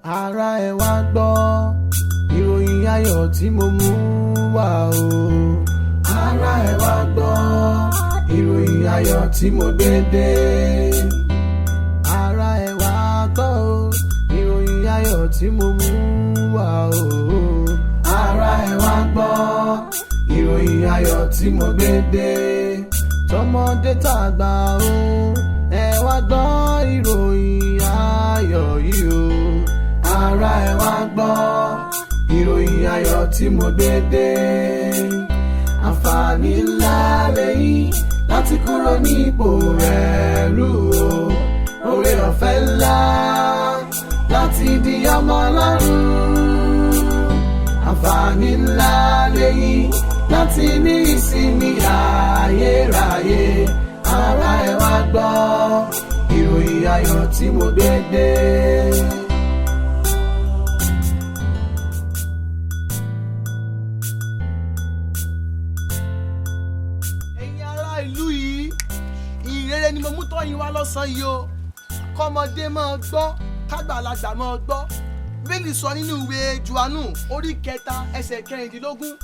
Ará ẹ wá gbọ́ ìròyìn ayọ̀ tí mo mú wá o. Ará ẹ wá gbọ́ ìròyìn ayọ̀ tí mo gbé dé. Ará ẹ wá gbọ́ ìròyìn ayọ̀ tí mo mú wá o. Ará ẹ wá gbọ́ ìròyìn ayọ̀ tí mo gbé dé. Tọmọdé tàgbà o, ẹ wá gbọ́ ìròyìn ayọ̀ yìí o. Ará ẹ wá gbọ́ ìròyìn ayọ̀ tí mo gbé dé. Àǹfààní ńlá lèyí láti kúrò ní ipò ẹrú o. Oore ọ̀fẹ́ ńlá láti di ọmọ Ọlọ́run. Àǹfààní ńlá lèyí láti ní ìsinmi ayérayé. Ará ẹ wá gbọ́ ìròyìn ayọ̀ tí mo gbé dé. Ẹ̀yin ará ìlú yìí, ìrere ni mo mú tọ́yìn wá lọ́sàn-án yìí o. Kọ́mọdé máa gbọ́, kágbàlagbà máa gbọ́. Bíbélì sọ nínú ìwé Jòhánù orí 3 ẹsẹ̀ 16.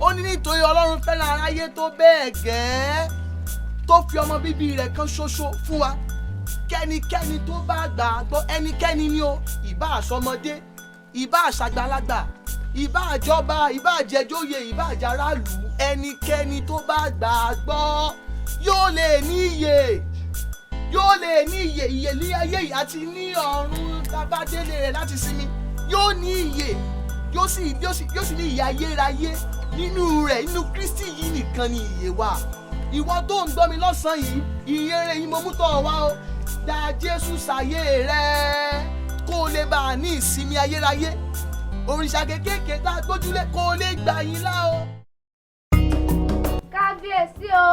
Ó ní nítorí Ọlọ́run fẹ́ràn aráyé tó bẹ́ẹ̀ gẹ́ẹ́ tó fi ọmọ bíbí rẹ̀ kan ṣoṣo fún wa. Kẹ́nikẹ́ni tó bá gbà á gbọ́, ẹnikẹ́ni ni o, ìbá àṣọmọdé, ìbá àṣàgbàlagbà, ìbá àjọba, ìbá àjẹjóyè, ìbá àjàràlù, ẹnikẹ́ni tó bá gbà á gbọ́ yóò lè ní ìyè, yóò lè ní ìyè, ìyè ní ayé yìí àti ní ọ̀run tábàdélé rẹ̀ láti sinmi. Yóò ní ìyè, yóò sì ní ìyè ayérayé nínú rẹ̀, nínú Kristi yìí nìkan ni ìyè wà. Ìwọ tó ń gbọ́ mi lọ́sàn-án yìí, ìyèrè yìí mo mú tọ̀ wá o. Gba Jésù sáyé rẹ kó o lè bá a ní ìsinmi ayérayé. Òrìṣà kékèké tá a gbójúlé kó o lè gbà yín lá o. Kábíyèsí o,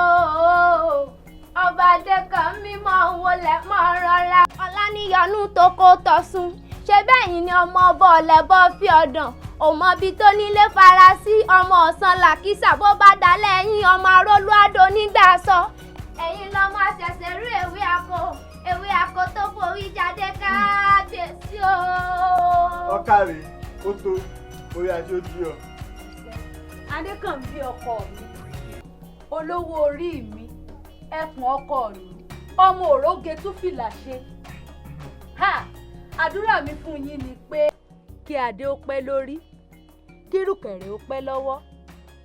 ọba Adékànmí máa wọlé máa rọra. Ọláníyanu tó kó tọ̀sùn, ṣé bẹ́yìn ni ọmọ ọba ọ̀lẹ́bọ fi ọ̀dàn. Òmọbi tó nílé farasí, ọmọ ọ̀sán làkísà bó bá dalẹ̀ ẹ̀yìn ọmọ arólú àdó nígbà sọ. Ẹ̀yin lọ́mọ àṣẹ̀ṣẹ̀ rú ewé àkó tó forí jáde. Kábíyèsí o. Ọkàrè ó tó orí ajé ó di ọ. Adékànbí ọkọ mi, olówó orí mi, ẹkùn ọkọ mi, ọmọ òróge tún fìlà ṣe. Àdúrà mi fún yín ni pé kí adé ó pẹ́ lórí, kí rùkẹ̀rẹ̀ ó pẹ́ lọ́wọ́,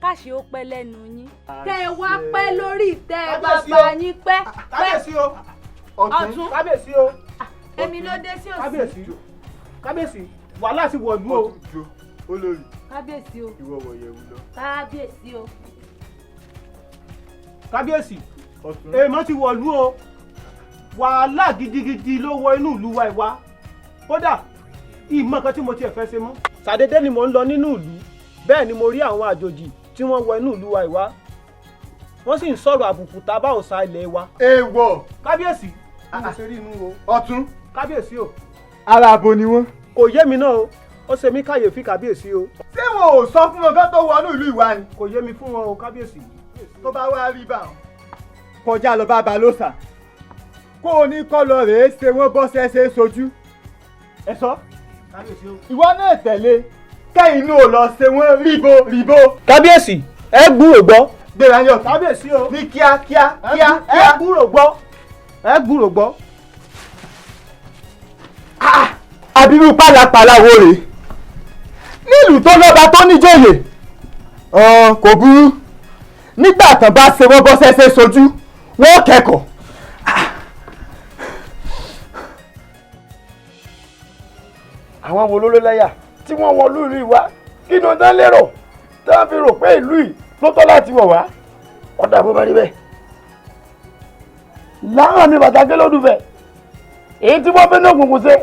káṣe ó pẹ́ lẹ́nu yín, kẹ́ ẹ wá pẹ́ lórí ìtẹ́ bàbá yín pẹ́. Kábíyèsí o, ọ̀tún kábíyèsí o. Èmi ló dé sí òsì. Kábíyèsí wàhálà ti wọ̀lú o. Olórí kábíyèsí o. ìwọ wọ̀yẹ̀wù lọ. Kábíyèsí o. Kábíyèsí èèmọ̀ ti wọ̀lú o. Wàhálà gidigidi ló wọ inú ìlú wa ìwá. Kódà ìmọ̀ kan tí mo tiẹ̀ fẹ́ ṣe mọ́. Ṣàdédé ni mò ń lọ nínú ìlú, bẹ́ẹ̀ ni mo rí àwọn àjòjì tí wọ́n wọ inú ìlú wa ìwá. Wọ́n sì ń sọ̀rọ̀ àbùkù tábà òòṣà ilẹ̀ wa. Èèwọ̀. Kábíyèsí mo ṣe rí inú o. Ọ̀tún. Kábíyèsí o. Ara abo ni wọ́n. Kò yé mi náà o, ó ṣe mí káyèéfì kábíyèsí o. Ṣé wọn ò sọ fún wọn kán tó wọnú ìlú ìwá ni? Kò yé mi fún wọn o kábíyèsí. Tó bá wá rí bá wọn, kọjá lọ bá balóòsà kó o ní kọ́ lọ rèé ṣe wọ́n bọ́ sẹ́sẹ́ sojú. Ẹ sọ. Kábíyèsí o. Ìwọ náà tẹ̀lé kẹ́yìn inú ò lọ ṣe wọ́n ríbo. Kábíyèsí ẹ gbúrò gbọ́. Gbéra yọ. Kábíyèsí o. Ní kíákíá. Ẹ gbúrò gbọ́. Àbírú pálapàla wo rèé? Nílùú tó lọ́ba tó níjòyè. Kò burú. Nígbà tán bá ṣe wọ́n bọ́ sẹ́sẹ́ sojú, wọ́n kẹ́kọ̀ọ́. Àwọn wo ló lẹ́yà tí wọ́n wọ ìlú ìwá kí ni wọ́n dán lérò tí wọ́n fi rò pé ìlú yìí ló tọ́ láti wọ̀ wá ọ̀dà bó bá rí bẹ́ẹ̀. Láwọn mi pàtàkì lódùfẹ́ èyí tí wọ́n fẹ́ ní òkùnkùn ṣe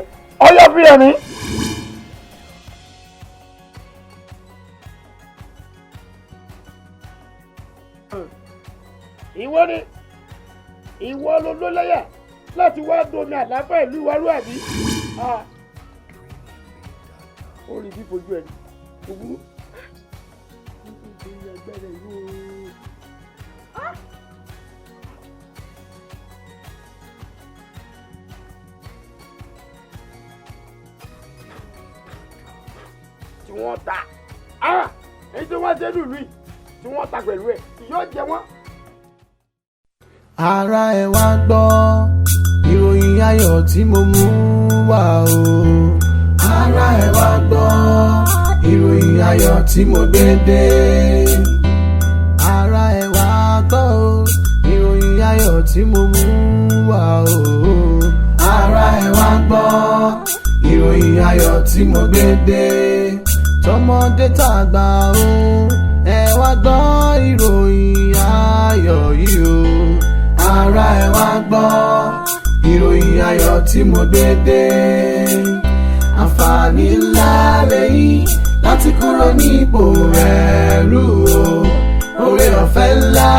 ọyọ́ fi hàn ní. Ìwọ ló lẹ́yà láti wá domi àlàáfíà ìlú ìwárú àbí. Ó rí bí fojú ẹni òwúrú. wọ́n ta èyí tí wọ́n ṣe lùlù yìí tí wọ́n ta pẹ̀lú ẹ̀ yóò jẹ wọ́n. ara ẹ wá gbọ́ ìròyìn ayọ̀ tí mo mú wá o. ara ẹ wá gbọ́ ìròyìn ayọ̀ tí mo gbé dé. ara ẹ wá gbọ́ ìròyìn ayọ̀ tí mo mú wá o. ara ẹ wá gbọ́ ìròyìn ayọ̀ tí mo gbé dé. tọmọdé tàgbà o ẹ wá gbọ́ ìròyìn ayọ̀ yìí o. ara ẹ wá gbọ́ ìròyìn ayọ̀ tí mo gbé dé. àǹfààní ńlá lèyí láti kúrò ní ipò ẹrú o. oore ọ̀fẹ́ ńlá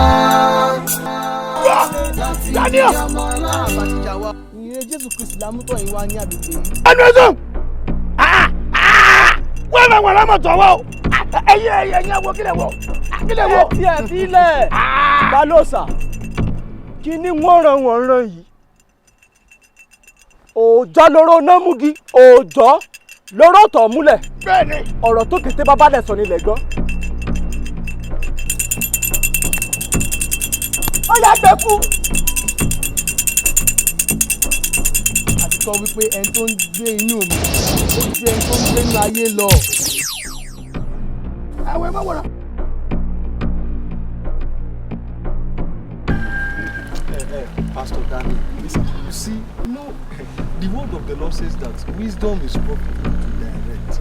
láti ní ọmọ aláàbàtìjà wa. ìyẹn Jésù Kristi lámútọ̀ yín wá ní àgbègbè yìí. ẹnu ẹsùn wọ́n máa wọ̀ lámọ̀tọ̀ wọ́ o ẹ̀yin ẹ̀wọ̀ kílẹ̀ wọ̀ kílẹ̀ wọ̀. tí ẹ fi lẹ̀ Balóòṣà kí ni wọ́n ràn yìí òòjọ́ lóró námúgi òòjọ́ lóró tọ̀ múlẹ̀. bẹ́ẹ̀ni. ọ̀rọ̀ tó kété bàbá dẹ̀ sọ nílẹ̀ gbọ́. ó yà gbẹ kú. àti sọ wípé ẹni tó ń gbé inú mi ó ju ẹni tó ń gbé inú ayé lọ. àwọn ẹ̀ máa wọ̀rọ̀. Pastor Daniel, listen, you see, the word of the Lord says that wisdom is spoken to direct.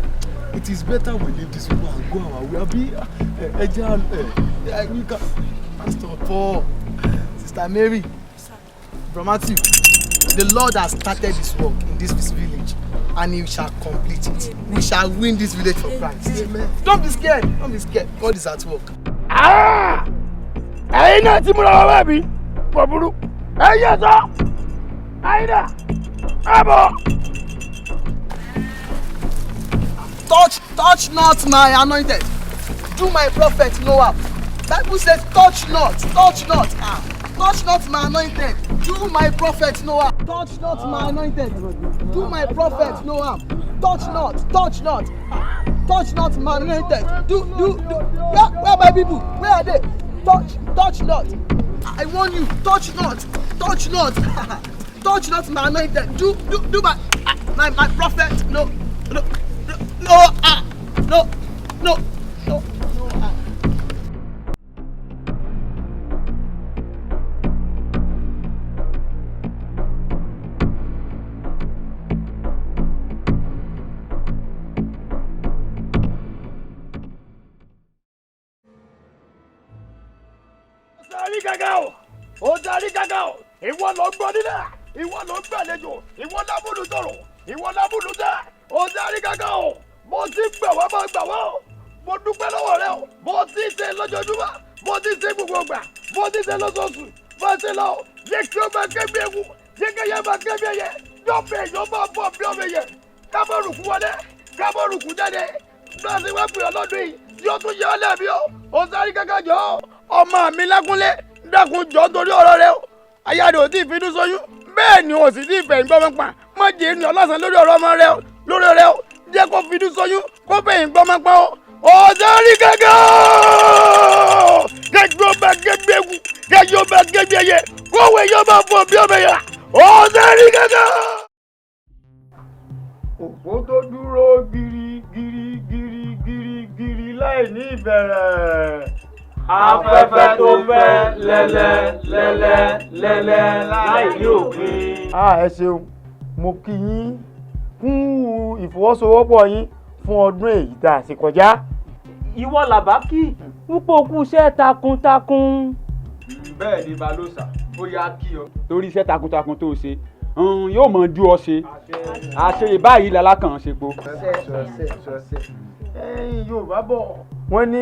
It is better we leave this people and go our way. Pastor Paul, Sister Mary, Brother Matthew, the Lord has started this work in this village and he shall complete it. We shall win this village for Christ. Amen. Don't be scared. Don't be scared. God is at work. ẹ̀yin náà ti múra wá bí pọ̀ burú ẹ̀yin sọ ẹ̀yin náà ẹ̀ bọ̀. Touch not my anointed. Do my prophet no harm. Bible says touch not. Touch not my anointed. Do my prophet no harm. Touch not my anointed. Do my prophet no harm. Touch not. Touch not my anointed. Do. Where my people? Where are they? Touch not. I warn you. Touch not. Touch not my anointed. Do my prophet no. No. Ó darí gàgà o ìwọ ló gbọ́ nílẹ̀ ìwọ ló gbàlejò ìwọ lábùlù tọrọ ìwọ lábùlù tẹ ó darí gàgà o bó ti gbà wá máa gbà wá o mo dúpẹ́ lọ́wọ́ rẹ o bó ti ṣe lójoojúmọ́ bó ti ṣe gbogbo gbà bó ti ṣe lóṣooṣù bó ti lọ o yẹ kí o máa kébí ewu yẹ kí ẹyẹ máa kébí ẹyẹ yọ̀bẹ yóò máa bọ̀ bí ọmọ yẹ kábọ̀rù kú wọlé kábọ̀rù kú jáde náà sì wá pè ọ́ lọ́dún yìí yóò tún yẹ ọ́ lẹ́bi o ó darí gàgà jọ ọmọ mi lákúnlé dákun jọ torí ọ̀rọ̀ rẹ o ayáde ò tí ì finú sóyún bẹ́ẹ̀ ni o sì tí ì fẹ̀yìn gbọ́mọ pa má jẹ́ ènìyàn ọlọ́sàn lórí ọ̀rọ̀ ọmọ rẹ o lórí rẹ o jẹ́ kó finú sóyún kó fẹ̀yìn gbọ́mọ pa o ọ̀dọ́rí gángan kẹjọ bá gẹ́gbẹ́ ewu kẹjọ bá gẹ́gbẹ́ ẹyẹ kówé yóò bá fọ bí ọmọ yà ọ̀dọ́rí gángan. òpó tó dúró gírí láì ní ìbẹ̀rẹ̀. afẹ́fẹ́ tó fẹ́ lẹ́lẹ́ láì ní òpin. ẹ ṣeun mo kí yín fún ìfọwọ́sowọ́pọ̀ yín fún ọdún èyí tá a ṣe kọjá. ìwọ làbá kí púpọ̀ kú iṣẹ́ takuntakun. bẹ́ẹ̀ ni Balóòṣà ó yá kí ọ torí iṣẹ́ takuntakun tó ṣe yóò mọ̀ ju ọ ṣe àṣeyè báyìí lalákàn ṣe po. Yorùbá bọ̀ wọ́n ní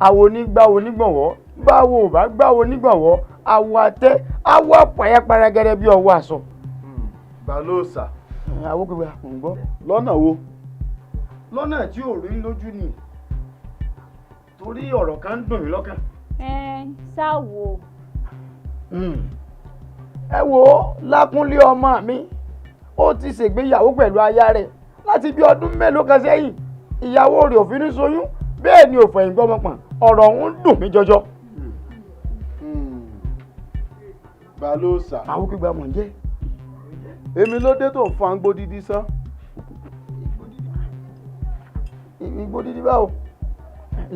àwo onígbàwo onígbọ̀wọ́ báwo ò bá gbàwo onígbọ̀wọ́ àwo àtẹ àwo àpàyàpàrà gẹ́gẹ́ bí ọwọ́ aṣọ. Balóòṣà. àwo pé ń gbọ́. lọ́nà wo. lọ́nà tí ò rí lójú ni torí ọ̀rọ̀ kan ń dùn mí lọ́kàn. ṣáwo. ẹ wo Lákúnlé ọmọ mi ó ti ṣègbéyàwó pẹ̀lú aya rẹ̀ láti bí ọdún mélòó kan sẹ́yìn ìyàwó rẹ̀ ò fi ní ṣoyún bẹ́ẹ̀ ni ò fẹ̀yìn gbọ́mọ pọ̀n ọ̀rọ̀ ọ̀hún dùn mí jọjọ. Balóòsà. àwọn gbígbà mọ̀ ń jẹ́. èmi ló dé tó ń fa gbó dídí sán. igbó dídí báwo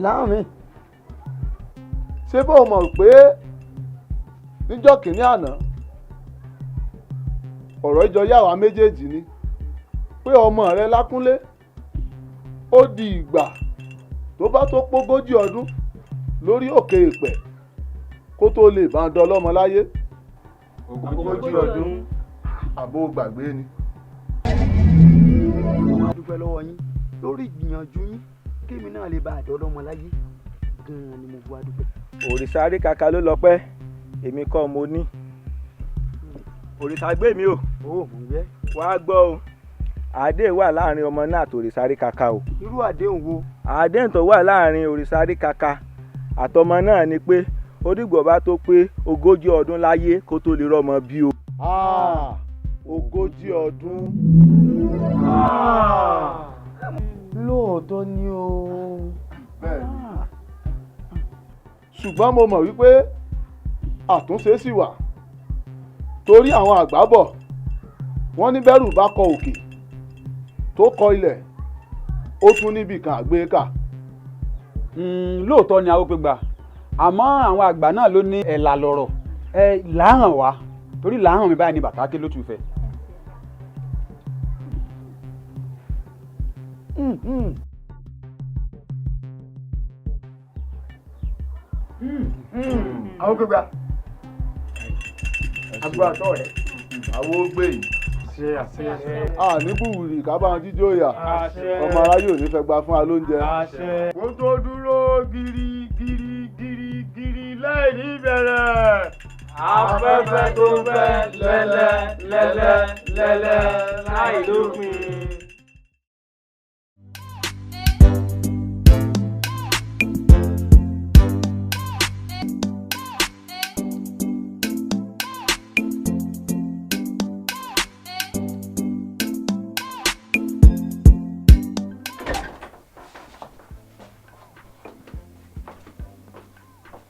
láwọn mi. ṣé bó o mọ̀ pé níjọ́ kìíní àná ọ̀rọ̀ ìjọ yàwá méjèèjì ni pé ọmọ rẹ Lákúnlé ó di ìgbà tó bá tó pógójì ọdún lórí òkè ìpẹ̀ kó tó lè bá ń dọlọ́mọ láyé. ogójì ọdún. àbó gbàgbé ni. a dúpẹ́ lọ́wọ́ yín lórí ìgbìyànjú yín kémi náà lè bá àdọ́lọ́mọ láyé gan-an ni mo bu adúpẹ́. òrìṣà àríkàkà ló lọ́pẹ́ èmi kọ́ mo ní òrìṣà gbé mi o. ó mò ń gbẹ́. wàá gbọ́ o àdéhùn wà láàrin ọmọ náà àti òrìṣà àríkàkà o. irú àdéhùn wo. àdéhùn tó wà láàrin òrìṣà àríkàkà àtọmọ náà ni pé ó dìgbò bá tó pé 40 ọdún láyé kó tó lè rọ́mọ bí o. 40 ọdún. lóòótọ́ ni o. bẹ́ẹ̀ni ṣùgbọ́n mo mọ̀ wípé àtúnṣe sì wà torí àwọn àgbà bọ̀ wọ́n ní bẹ́rù bá kọ òkè tó kọ ilẹ̀ ó tún níbi kan àgbékà. lóòótọ́ ni Awópégbà àmọ́ àwọn àgbà náà ló ní ẹ̀là lọ̀rọ̀ làáhàn wá torí làáhàn mi báyìí ni bàtà ké ló tún fẹ́. Awópégbà agbára tọ́ rẹ̀. àwọn gbé yìí. ní búwìrì kábàámọ̀ jíjó ìyà ọmọ aráyé ò ní fẹ́ gba fún wa lóúnjẹ. kó tó dúró gírí láì ní bẹ̀rẹ̀. afẹ́fẹ́ tó fẹ́ lẹ́lẹ́ láì lópin.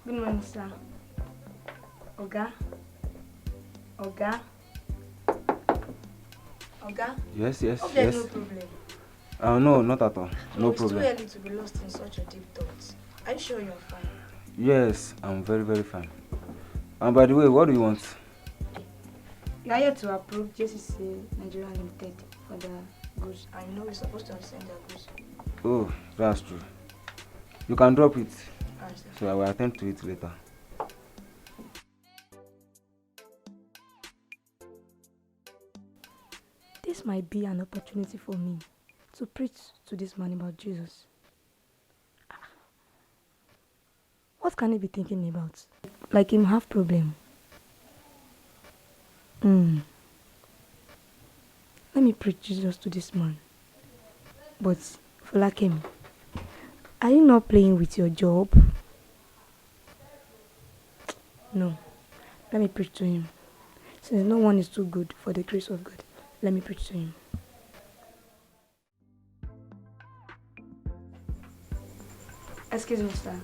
Good morning, sir. Oga? Yes. Hope there's no problem. No, not at all. No It's problem. too early to be lost in such a deep thought. Are you sure you're fine? Yes, I'm very, very fine. And by the way, what do you want? You are here to approve JCC Nigeria Limited for the goods. I know we're supposed to have sent their goods. Oh, that's true. You can drop it. Alright, sir. So I will attend to it later. This might be an opportunity for me to preach to this man about Jesus. What can he be thinking about? Like him have problem. Let me preach Jesus to this man. But Folakem, are you not playing with your job? No. Let me preach to him. Since no one is too good for the grace of God, let me preach to him. Excuse me, sir.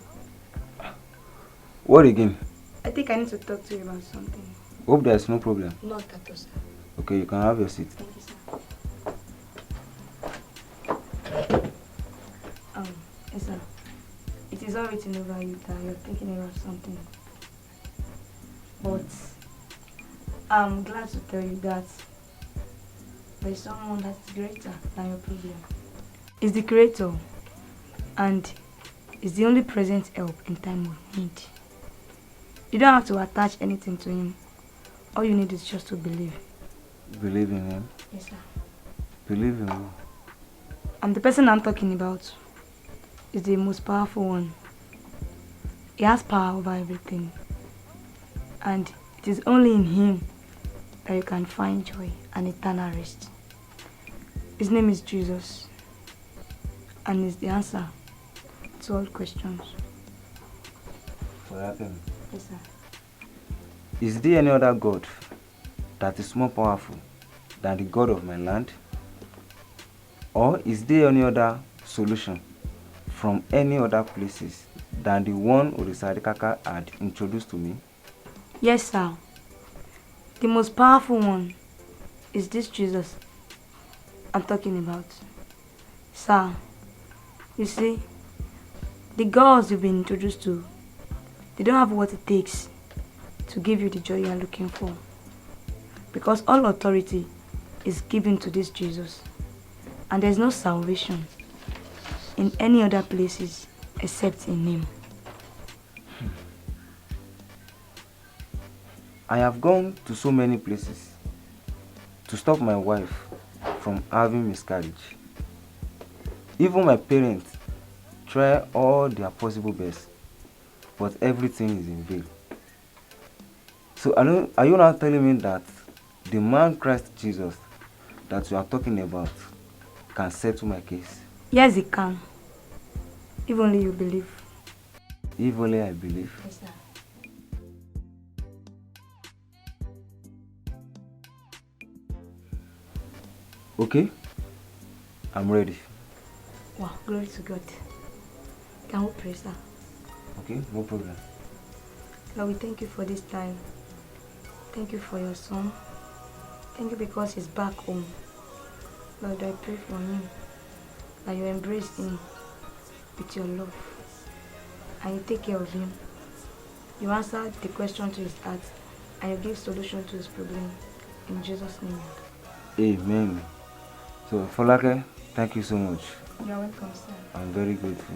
What again? I think I need to talk to you about something. Hope there's no problem. Not at all, sir. Okay, you can have your seat. Thank you, sir. Yes, sir. It is all written over you that you're thinking about something. But I'm glad to tell you that there is someone that's greater than your problem. It's the Creator, and is the only present help in time of need. You don't have to attach anything to him. All you need is just to believe. Believe in him? Yes, sir. Believe in who? The person I'm talking about is the most powerful one. He has power over everything. And it is only in him that you can find joy and eternal rest. His name is Jesus. And is the answer to all questions. For that thing. Yes, sir. Is there any other God that is more powerful than the God of my land? Or is there any other solution from any other places than the one Orisadikaka had introduced to me? Yes, sir. The most powerful one is this Jesus I'm talking about. Sir, you see, the girls you've been introduced to, they don't have what it takes to give you the joy you are looking for. Because all authority is given to this Jesus. And there's no salvation in any other places except in him. I have gone to so many places to stop my wife from having miscarriage. Even my parents try all their possible best, but everything is in vain. So are you now telling me that the man Christ Jesus that you are talking about can settle my case? Yes, he can. If only you believe. If only I believe. Yes, sir. Okay, I'm ready. Wow, glory to God. Can we pray, sir? Okay, no problem. Lord, we thank you for this time. Thank you for your son. Thank you because he's back home. Lord, I pray for him that you embrace him with your love and you take care of him. You answer the question to his heart and you give solution to his problem. In Jesus' name. Amen. So, Folake, thank you so much. You're welcome, sir. I'm very grateful.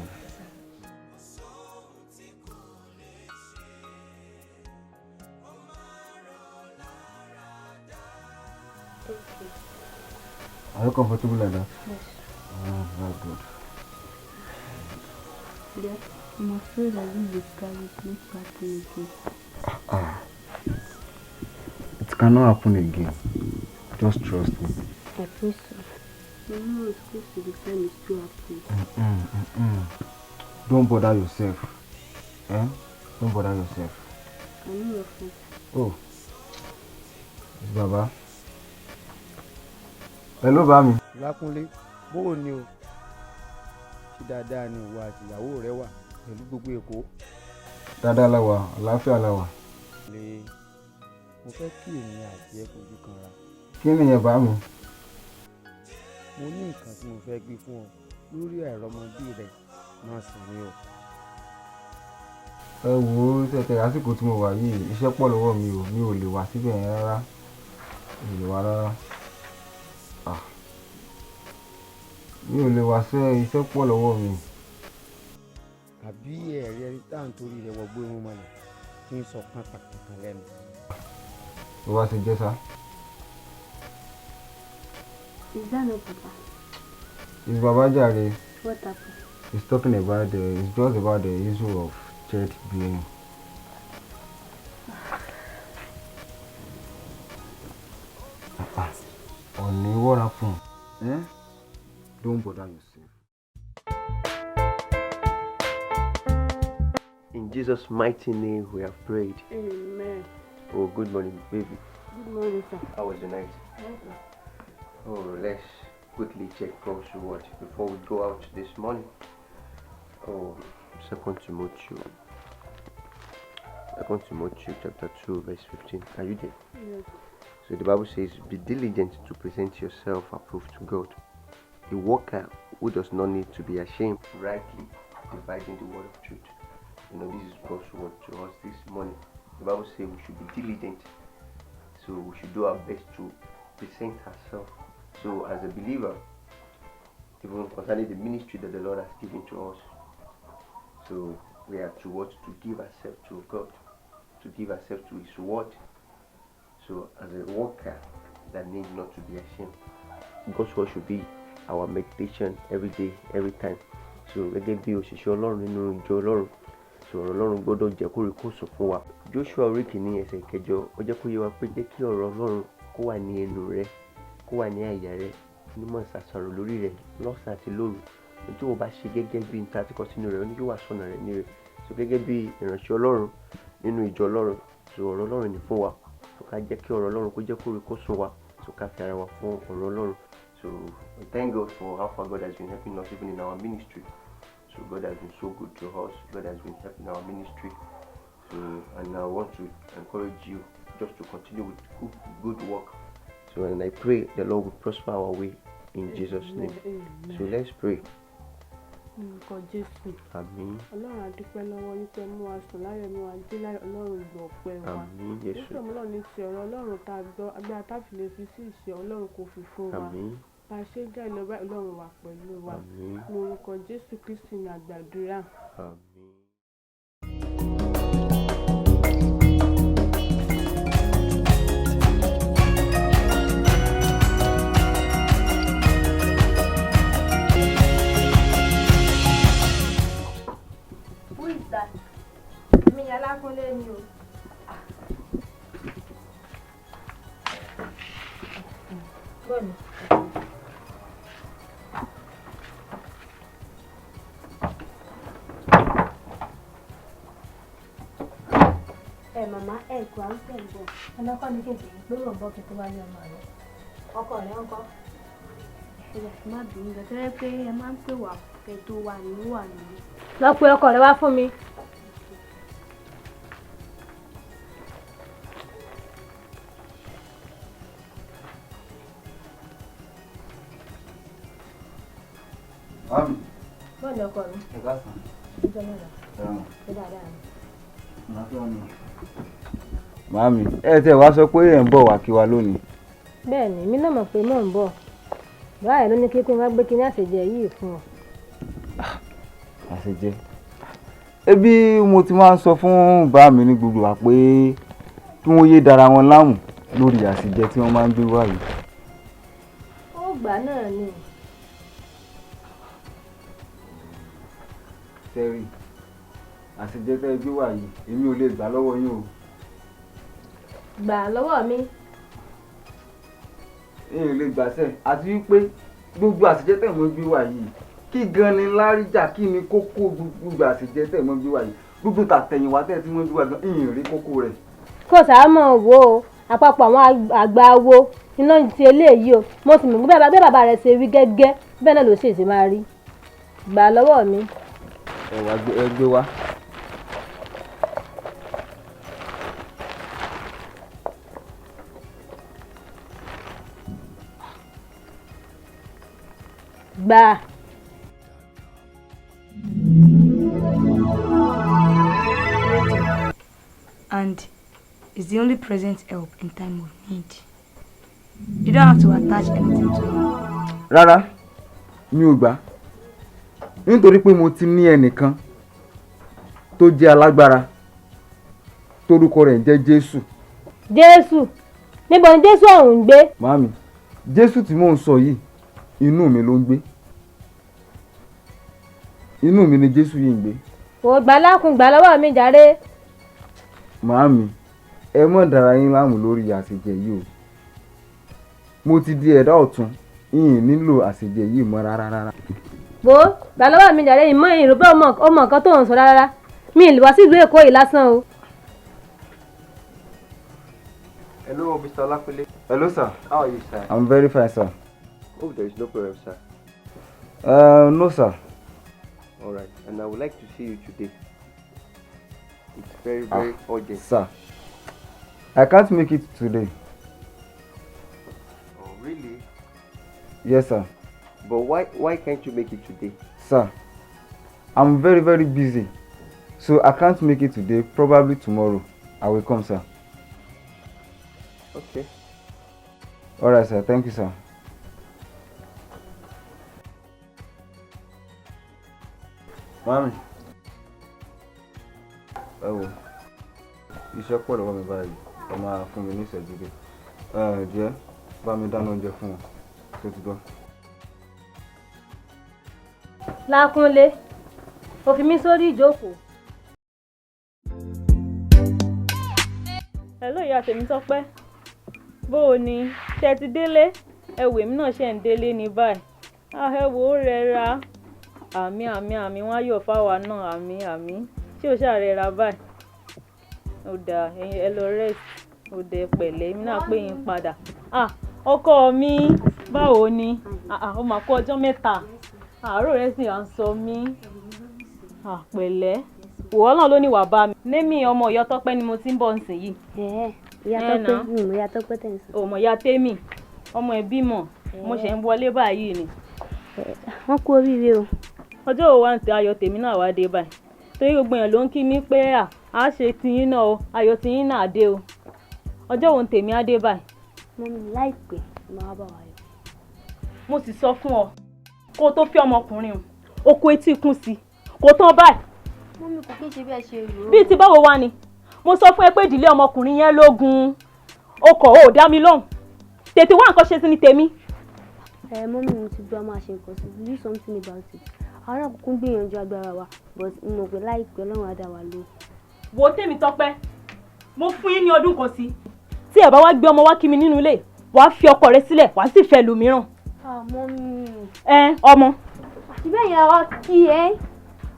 Are you comfortable like that? Yes. Oh, that's good. Yes, I'm afraid I will miscarriage next happen again. It cannot happen again. Just trust me. I pray so. You know it's close to the time it's too happy. Don't bother yourself. Don't bother yourself. I know your fault. Oh. It's Baba. Hello, Bami. Lákúnlé, bóò ni o? Ṣé dáadáa ni ìwọ àti ìyàwó rẹ wà pẹ̀lú gbogbo Èkó? Dáadáa la wà, àlàáfíà la wà. Mo fẹ́ kí èmi àti ẹ fojú kanra. Kí nìyẹn Bami? Mo ní nǹkan tí mo fẹ́ gbé fún ọ lórí àìrọ́mọbí rẹ máa sùn ní o. Ẹ wo tẹ̀tẹ̀ àsìkò tí mo wà yìí, iṣẹ́ pọ̀ lọ́wọ́ mi ò lè wá síbẹ̀ yẹn rárá. Mi ò lè wá rárá. Mi ò lè wá iṣẹ́ pọ̀ lọ́wọ́ mi. Àbí ẹ̀rí ẹni tá à ń torí rẹ̀ wọgbó irun mọ́lẹ̀ tí ń sọ pàtàkì lẹ́nu. Ló wá ṣe jẹ́ sá. Is that no Papa? It's Baba Jare. What happened? He's talking about it's just about the issue of church being. Only what happened? Don't bother yourself. In Jesus' mighty name we have prayed. Amen. Oh, good morning, baby. Good morning, sir. How was the night? Oh, let's quickly check God's word before we go out this morning. Oh, 2 Timothy chapter 2 verse 15. Are you there? Yes. So the Bible says, be diligent to present yourself approved to God, a worker who does not need to be ashamed, rightly dividing the word of truth. You know, this is God's word to us this morning. The Bible says we should be diligent. So we should do our best to present ourselves. So as a believer, even concerning the ministry that the Lord has given to us, so we are to what? To give ourselves to God, to give ourselves to His word. So as a worker that needs not to be ashamed, God's word should be our meditation every day, every time. So gẹ́gẹ́ bí òṣìṣẹ́ Ọlọ́run nínú ìjọ Ọlọ́run, so ọ̀rọ̀ Ọlọ́run gbọ́dọ̀ jẹ́ kórìkòsùn fún wa. Joshua orí kìíní ẹsẹ̀ kẹjọ ó jẹ́ kó yé wa pé jẹ́ kí ọ̀rọ̀ Ọlọ́run kó wà ní ẹnu rẹ, kó wà ní àyà rẹ, onímọ̀ ìsàsọ̀rọ̀ lórí rẹ lọ́sàn àti lóru. Ojú wo bá ṣe gẹ́gẹ́ bí nta tí kò sínú rẹ̀, oníyó wà sọ̀nà rẹ̀ ní rẹ̀. So gẹ́gẹ́ bí ìránṣẹ́ Ọlọ́run nínú ìjọ Ọlọ́run, so ọ̀rọ̀ Ọlọ́run ní fún wa. So ká jẹ́ kí ọ̀rọ̀ Ọlọ́run kó jẹ́ kórìkòsùn wa. So ká fi ara wa fún ọ̀rọ̀ Ọlọ́run. So So thank God for how far God has been helping us even in our ministry. So God has been so good to us. God has been helping our ministry. So, and I want to encourage you just to continue with good work. So, and I pray the Lord will prosper our way in Jesus' name. So let's pray. Nǹkan Jésù. Àmín. Ọlọ́run a dúpẹ́ lọ́wọ́ yín pé mú wa sùn láyọ̀ mú wa jí láyọ̀ Ọlọ́run gbọ́ ọpẹ́ wa. Àmín Jésù. Jésù Ọlọ́run ní ti ọ̀rọ̀ Ọlọ́run tá a gbọ́ agbára tá a fi lè fi sí ìṣe Ọlọ́run kò fi fún wa. Àmín. Bá a ṣe ń jẹ́ ìlọ́ba Ọlọ́run wà pẹ̀lú wa. Àmín. Ní orúkọ Jésù Kristi ní àgbàdúrà. Àmín. Alákúnlé ni o. Bọ́ọ̀lù. Màmá kò à ń tẹ̀ bọ̀. Ọlọ́kọ́ ní kéde pé wọ́n bọ́ kí tó wá ní ọmọ rẹ̀. Ọkọ rẹ̀ ń kọ́. Ṣé má bínú lọ tẹ́lẹ̀ pé ẹ máa ń pè wá kẹ́ tó wà nínú wà nínú. Lọ pe ọkọ rẹ̀ wá fún mi. Mami. Bọ́ọ̀lù ọkọ mi. Ẹ káàsán. Ìjọ mẹ́ta. Ṣé dáadáa ni? Mami, ẹ tẹ́ wá sọ pé ẹ̀ ń bọ̀ wá kí wa lónìí. Bẹ́ẹ̀ni, èmi náà mọ̀ pé mò ń bọ̀. Báyìí ló ní kí n wá gbé kíní àṣejẹ yìí fún ọ. Àṣejẹ. Ebi mo ti máa ń sọ fún bá mi ní gbogbo wa pé kí wọ́n yé dára wọn láàmú lórí àṣejẹ tí wọ́n máa ń gbé wá yìí. Ó gbà náà ni. Sẹ́rí, àṣejẹ tẹ́ gbé wá yìí, èmi ò lè gbà lọ́wọ́ yín o. Gbà lọ́wọ́ mi. Èmi ò lè gbà sẹ́, àti wípé gbogbo àṣejẹ tẹ́ mọ́ gbé wá yìí, kí gan ni láríjà kí ni kókó gbogbo àṣejẹ tẹ́ mọ́ gbé wá yìí, gbogbo tàtẹ̀yìnwá tẹ́ tí mọ́ gbé wá gan, ìyìn rí kókó rẹ̀. Kò sáà mọ̀ wo àpapọ̀ àwọn àgbà wo iná ti eléyìí o. Mo sì mọ̀ bí bàbá rẹ̀ ṣe wí gẹ́gẹ́ bẹ́ẹ̀ náà ló ṣèṣe máa rí. Gbà lọ́wọ́ mi. Ẹ wá gbé wá. Gbà. And is the only present help in time of need. You don't have to attach anything to him. Rárá, mi ò gbà. Nítorí pé mo ti ní ẹnìkan tó jẹ́ alágbára torúkọ rẹ̀ jẹ́ Jésù. Jésù? Níbo ni Jésù ọ̀hún ń gbé? Màámi, Jésù tí mò ń sọ yìí, inú mi ló ń gbé. Inú mi ni Jésù yìí ń gbé. Ò gbà lákùn gbà lọ́wọ́ mi jàre. Màámi, ẹ mọ̀ dára yín láàmú lórí àṣejẹ yìí o. Mo ti di ẹ̀dá ọ̀tún, ìyìn nílò àṣejẹ yìí mọ́ rárá. Bó gbà lọ́wọ́ mi jàre ìmọ̀ ìrò pé ọmọ nǹkan tó ń sọ rárá. Mi ì lè wá sí ìlú Èkó yìí lásán o. Hello, Mr. Olafele. Hello, sir. How are you, sir? I'm very fine, sir. Oh, there is no problem, sir. No, sir. All right, and I would like to see you today. It's very, very urgent. Sir, I can't make it today. Oh, really? Yes, sir. But why can't you make it today? Sir, I'm very, very busy. So I can't make it today. Probably tomorrow. I will come, sir. Okay. All right, sir. Thank you, sir. Mami. Ẹ wò, iṣẹ́ pọ̀ lọ́wọ́ mi báyìí. Ẹ máa fún mi ní ìṣẹ́jú dé. Jẹ́ bá mi dáná oúnjẹ fún wọn. Tó ti gbọ́. Lákúnlé, ó fi mí sórí ìjókòó. Hello, ìyá Tèmítọ́pẹ́. Bó o ní? Ṣé ti délé? Ẹ wò èmi náà ṣe ń délé ní báyìí. Ẹ wò ó rẹra. Àmì wọ́n á yọ̀ fáwa náà àmì. Ṣé o ṣàrẹ̀ra báyìí? Ó dáa, ẹ lọ rest. Ó dẹ pẹ̀lẹ́, èmi náà pè yín padà. Ọkọ mi, báwo ni? Ó mà kú ọjọ́ mẹ́ta. Àárò rẹ̀ sì à ń sọ mí. Pẹ̀lẹ́. Òwò náà ló ní wà bá mi. Némi ọmọ Ìyá Tọ́pẹ́ ni mo ti ń bọ̀ nsìn yìí. Ìyá Tọ́pẹ́, Ìyá Tọ́pẹ́ tẹ̀ ń sọ. Ọmọ Ìyá Tèmi. Ọmọ ẹ̀ bímọ. Mo ṣe ń wọlé báyìí ni. Wọ́n kú oríire o. Ọjọ́ wo wá ń tẹ ayọ̀ tèmi náà wá dé báyìí. Torí gbogbo èèyàn ló ń kí mi pé a ṣe tiyín náà o, ayọ̀ tiyín náà dé o. Ọjọ́ wo ń tèmi á dé báyìí. Mọ́mí láìpẹ́ máa bá wa yọ. Mo sì sọ fún ọ kó o tó fi ọmọkùnrin o kó etí ikún sí i kó tán báyìí. Mọ́mí kò kí ń ṣe bí ẹ ṣe rò ó. Bíi ti báwo wá ni mo sọ fún ẹ pé ìdílé ọmọkùnrin yẹn lógun o kọ̀ ò dá mi lóhùn tètè wá nǹkan ṣe sí ni tèmi. Mọ́mí mo ti gbọ́ máa ṣe nǹkan sí i, do something about it. Àwọn náà kúkú ń gbìyànjú agbára wa but mo mọ̀ pé láìpẹ́ Ọlọ́run á dá wa lóhùn. Wo Tèmi Tọ́pẹ́ mo fún yín ní ọdún kan sí tí ẹ bá wá gbé ọmọ wá kí mi nínú ilé wàá fi ọkọ rẹ sílẹ̀ wàá sì fẹ́ lòmíràn. Mọ́mí. Ọmọ. Àtibẹ́ yẹn wá kí ẹ.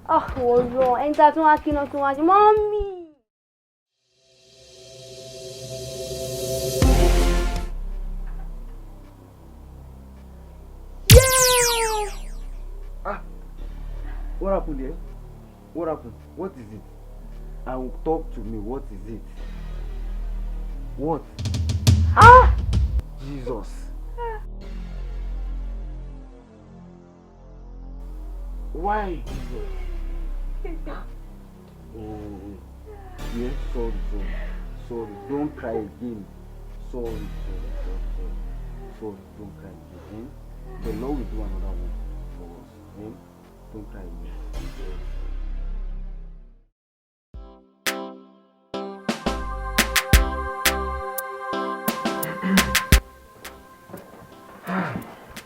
Ọ̀rọ̀ ẹni tí a tún wá kí náà tún wá ṣe mọ́mí. What happened there? What happened? What is it? Talk to me. What is it? What? Jesus. Why Jesus? Yes, sorry. Don't cry again. Sorry. Don't cry again. The Lord will do another one for us. Don't cry again.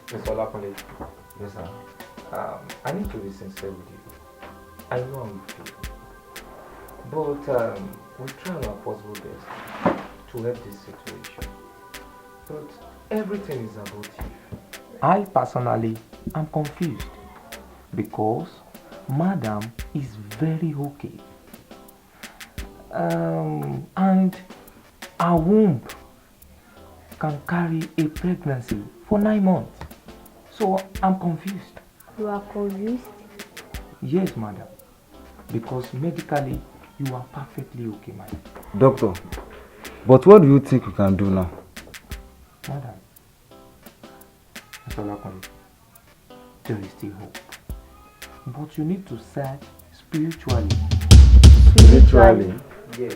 Mr. Olakunle. Yes, sir. I need to be sincere with you. I know I'm with you. But we try our possible best to help this situation. But everything is about you. I personally am confused because Madam is very okay. And her womb can carry a pregnancy for 9 months. So I'm confused. You are confused? Yes, madam. Because medically, you are perfectly okay, madam. Doctor, but what do you think we can do now? Madam, Mr. Olakunle, there is still hope. But you need to search spiritually. Spiritually? Yes.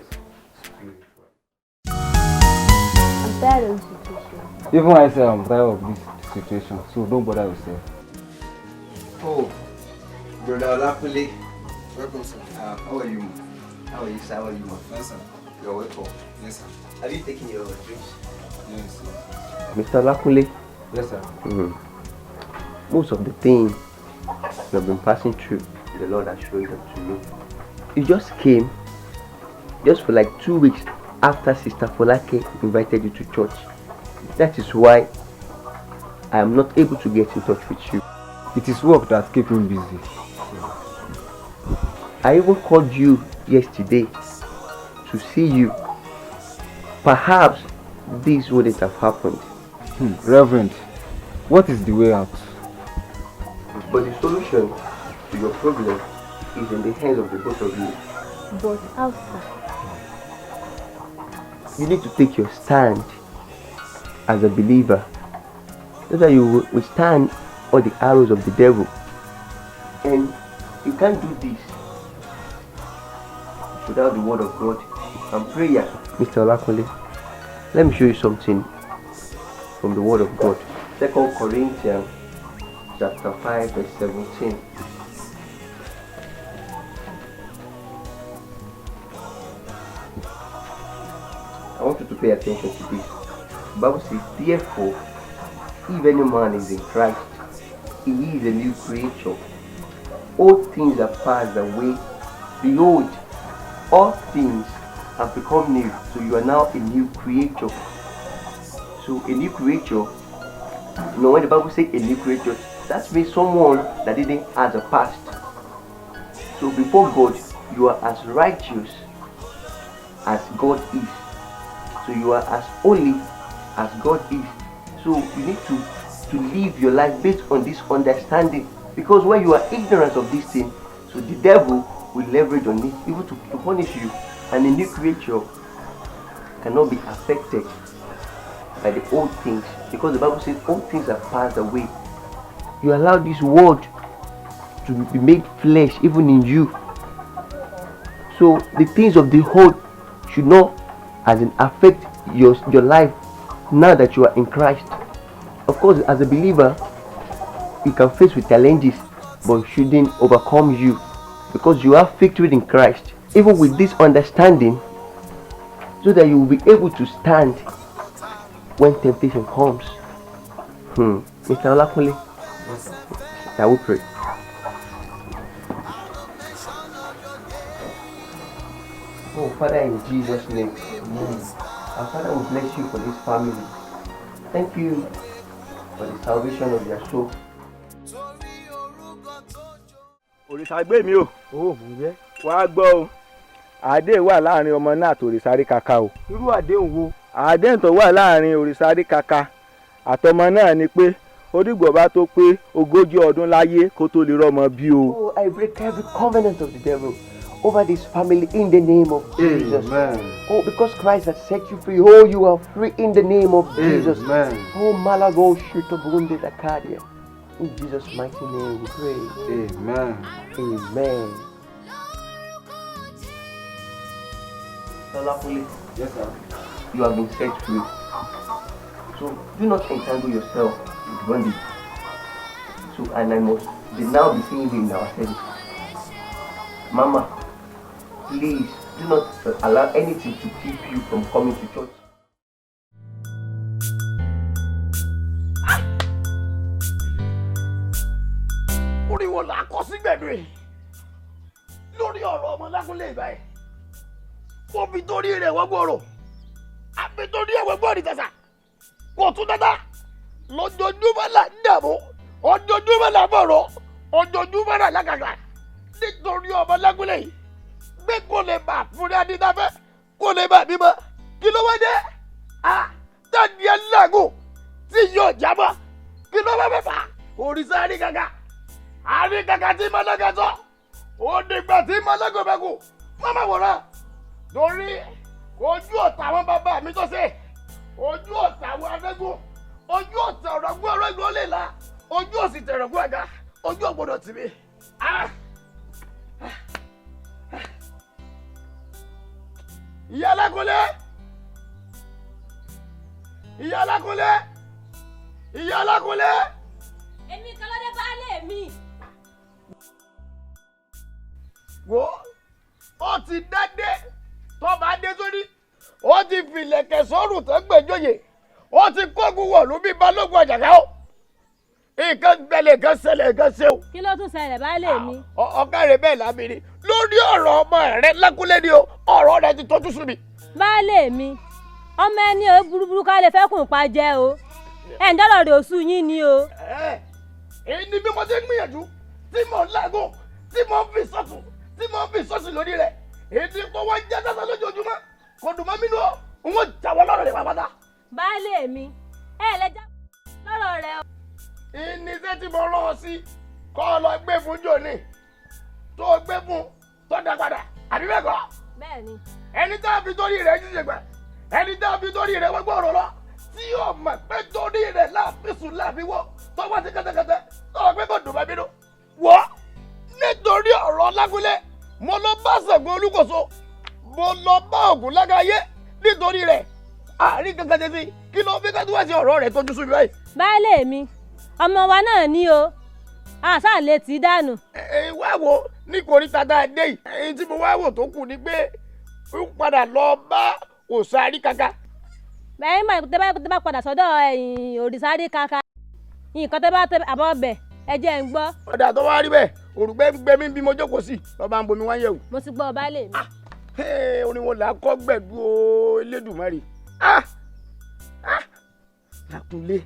I'm tired of the situation. Even I say I'm tired of this situation, so don't bother yourself. Oh, Brother Olakunle. Welcome, sir. How are you? How are you, sir? How are you, ma? Yes, sir. You're welcome. Yes, sir. Have you taken your drinks? Yes, sir. Mr. Olakunle. Yes, sir. Most of the things you have been passing through, the Lord has shown them to me. You just came, just for like 2 weeks after Sister Folake invited you to church. That is why I am not able to get in touch with you. It is work that keeps me busy. I even called you yesterday to see you. Perhaps this wouldn't have happened. Reverend, what is the way out? But the solution to your problem is in the hands of the both of you. But how, sir? You need to take your stand as a believer, so that you will withstand all the arrows of the devil. And you can't do this without the word of God and prayer. Mr. Olakunle, let me show you something from the word of God. 2 Corinthians chapter 5 verse 17. I want you to pay attention to this. The Bible says, therefore, if any man is in Christ, he is a new creature. All things are passed away. Behold, all things have become new. So you are now a new creature. So a new creature, when the Bible says a new creature, that means someone that didn't have a past. So before God, you are as righteous as God is. So you are as holy as God is. So you need to to live your life based on this understanding. Because when you are ignorant of this thing, so the devil will leverage on it even to punish you. And a new creature cannot be affected by the old things, because the Bible says all things have passed away. You allow this word to be made flesh even in you. So the things of the old should not as in affect your life now that you are in Christ. Of course, as a believer, you can face with challenges, but it shouldn't overcome you, because you have victory in Christ. Even with this understanding, so that you will be able to stand when temptation comes. Mr. Olakunle, shall we pray? Oh, Father, in Jesus' name, our Father, we bless you for this family. Thank you for the salvation of their soul. Òrìṣà gbé mi o. Mò ń gbé. Wàá gbọ́ o. Àdéhùn wà láàrin ọmọ náà àti òrìṣà Aríkaka o. Irú àdéhùn wo? Àdéhùn tó wà láàrin òrìṣà Aríkaka àtọmọ náà ni pé ó dìgbò bá tó pé 40 ọdún láyé kó tó lè rọ́mọ bí o. Oh, I break every covenant of the devil over this family in the name of Jesus. Amen. Oh, because Christ has set you free. Oh, you are free in the name of Jesus. Amen. Oh, Malago Shutobunde Dakadia. In Jesus' mighty name we pray. Amen. Amen. Yes, sir. You have been set free. So do not entangle yourself with bondage. So, and I must now be seeing you in our service. Mama, please do not allow anything to keep you from coming to church. Orí wo là kọ sí gbẹ̀dùn yìí lórí ọ̀rọ̀ ọmọ Lákúnlé ìbáyìí. Òbí torí rẹ̀ wọ́n gbọ́rọ̀, àbí torí ẹ̀wọ̀n gbọ́rì tẹ̀sà. Kò tún dáadáa, lójoojúmọ́ là ń dààmú, ojoojúmọ́ là ń bọ̀rọ̀, ojoojúmọ́ là lágàgà. Nítorí ọmọ Lákúnlé yìí, gbé kó lè bà fúnra dídáfẹ́, kó lè bà bímọ. Kí ló wá dé? Tàbí ẹ̀ lágùn tí yóò jábọ̀. Kí ló wá fẹ́ fà? Òrìṣà Aríkaka tí Málága sọ, ó dìgbà tí Málága bẹ kú. Mọ́mọ́ wòran, torí ojú ọ̀tá àwọn bàbá mi tó ṣe, ojú ọ̀tá àwọn adégún, ojú ọ̀tá ọ̀rọ̀gbọ́n ọ̀rọ̀gbọ́n ó lè la, ojú òsì tẹ̀rọ̀gbọ́n àga, ojú ọ̀gbọ́dọ̀ tì mí. Ìyá Lákúnlé! Ìyá Lákúnlé! Ìyá Lákúnlé! Èmi kan ló dé baálé mi. Wo ó ti dádé tó bá dé sórí, ó ti filẹ̀kẹ̀ sọ́rùn tó gbẹ̀jọ́yè, ó ti kógun wọ̀lú bí balógun àjàká o. Nǹkan gbẹlẹ̀ nǹkan ṣẹlẹ̀ nǹkan ṣe o. Kí ló tún ṣẹlẹ̀ baálé mi? Ọ̀gá rẹ̀ bẹ́ẹ̀ lábìrin lórí ọ̀rọ̀ ọmọ rẹ̀ Lákúnlé ni o, ọ̀rọ̀ rẹ̀ ti tọ́jú sú mi. Baálé mi, ọmọ ẹni ò burúburú ká lè fẹ́ kùn pa jẹ́ o. Ẹ̀ ń dọ́lọ̀ rẹ̀ òṣù yín ni o. Èyí ni bí mo ti ń gbìyànjú tí mò ń lágùn tí mò ń fi sọ́tún tí mò ń fi sọ́sì lórí rẹ̀, èyí tí kò wọ́n jẹ́ sọ́sọ́ lójoojúmọ́ kò dùn mọ́ mi nù ọ́, òun jáwọ́ lọ́rọ̀ rẹ̀ pàpàtà. Baálé mi, lè já lọ́rọ̀ rẹ̀ o. Ìníṣẹ́ tí mo rán ọ sí kọ́ ọ lọ gbé fún jòní tó gbé fún tó dá padà, àbí bẹ́ẹ̀ kọ́? Bẹ́ẹ̀ni. Ẹni tá a fi torí rẹ̀ jíjẹ gbà, ẹni tá a fi torí rẹ̀ wọ́n gbọ́rọ̀ lọ, tí yóò mọ̀ pé torí rẹ̀ láàfin láàfiwọ́ tọ́wọ́ ti kẹ́tẹ́kẹ́tẹ́ tọ́wọ́ pé kò dùn bá bínú. Wọ́ nítorí ọ̀rọ̀ Lákúnlé, mo lọ bá Ṣàngó Olúkòso, mo lọ bá Ògún Lágáyé nítorí rẹ̀. Àárín kankan ṣe sí, kí ló fi kẹ́tù wá sí ọ̀rọ̀ rẹ̀ tójú sùn báyìí. Baálé mi, ọmọ wa náà ní o, àṣà lè ti dànù. Wá wo ní koríta tá a dé yìí, èyí tí mo wá wò tó kù ni pé ó padà lọ bá òòṣà Aríkaka. Bẹ́ẹ̀ ni tẹ́ bá padà sọ́dọ̀ òrìṣà Aríkaka, nǹkan tẹ́ bá tẹ́ àbọ̀ bẹ̀ ẹ jẹ́ ń gbọ́. Ọ̀dà tó wá rí bẹ́ẹ̀, òrùgbẹ́ ń gbẹ mí bí mo jókòó sí, lọ́ba ń bomi wá yẹ̀wò. Mo ti gbọ́ baálé mi. Orin wo là á kọ́ gbẹ̀dú o Elédùmarè. Lákúnlé.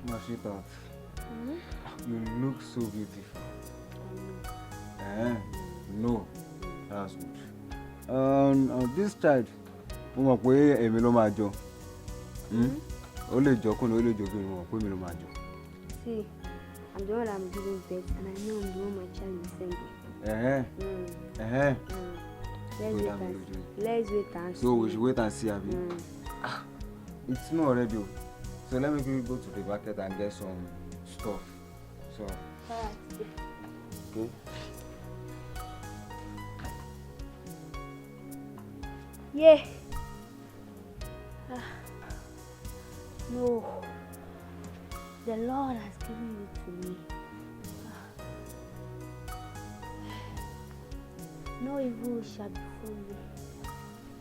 My sweetheart, you look so beautiful. No, that's good. This child, mo mọ̀ pé èmi ló máa jọ ó lè jọkùnrin ó lè jọkùnrin mo mọ̀ pé èmi ló máa jọ. See, I'm the one I'm giving birth and I know I'm the one my child is sending. Let's wait and see. So we should wait and see, Abi. It's not already. So let me quickly go to the market and get some stuff. So. Okay. Yeah. No. The Lord has given you to me. No evil shall befall me.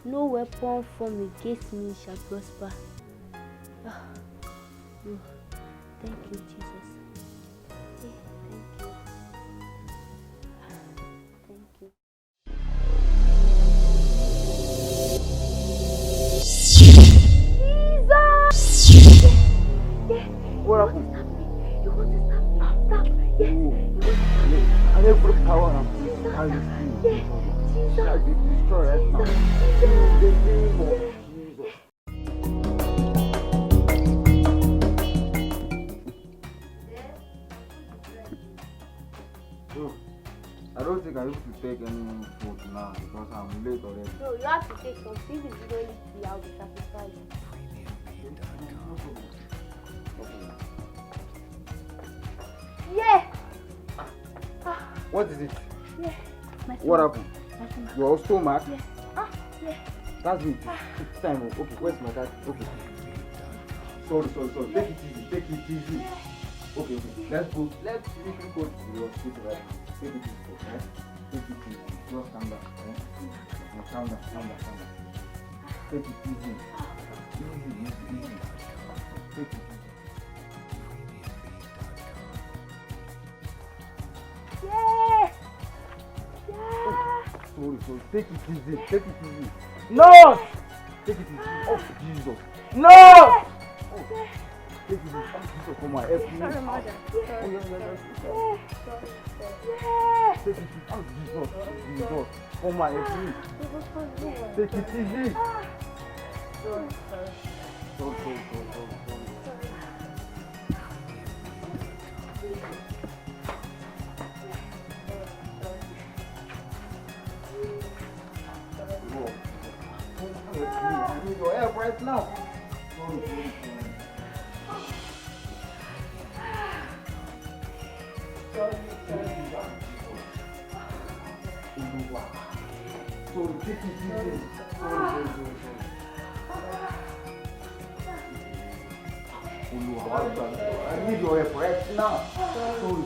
No weapon formed against me shall prosper. No. Thank you, Jesus. Thank you. Thank you. Jesus! What happened? You want to stop? Yes. I didn't put power on. Shall be destroyed right now. In the name of Jesus. So, I don't think I used to take any food now because I'm late already. No, you have to take some. If it's really tea, I'll be satisfied. Yeah. What is it? Yeah. What happened? Your stomach? Yeah. Yeah. That's it. It's time. Okay, where's my dad? Okay. Sorry. Take it easy. Okay. Let's go. Let's quickly go to the hospital, right? Take it easy, right? Take it easy. Just calm down, right? Calm down. Take it easy. Easy. Take it easy. Yeah. Sorry. Take it easy. No! Take it easy. Oh, Jesus. No! Oh. Take it easy. Oh, Jesus, come on. Help me. Sorry, mother. Take it easy. Oh, Jesus. Come on, help me. Take it easy. Sorry. I need your help right now. Sorry. Take it easy. Sorry. I need your help right now. Sorry.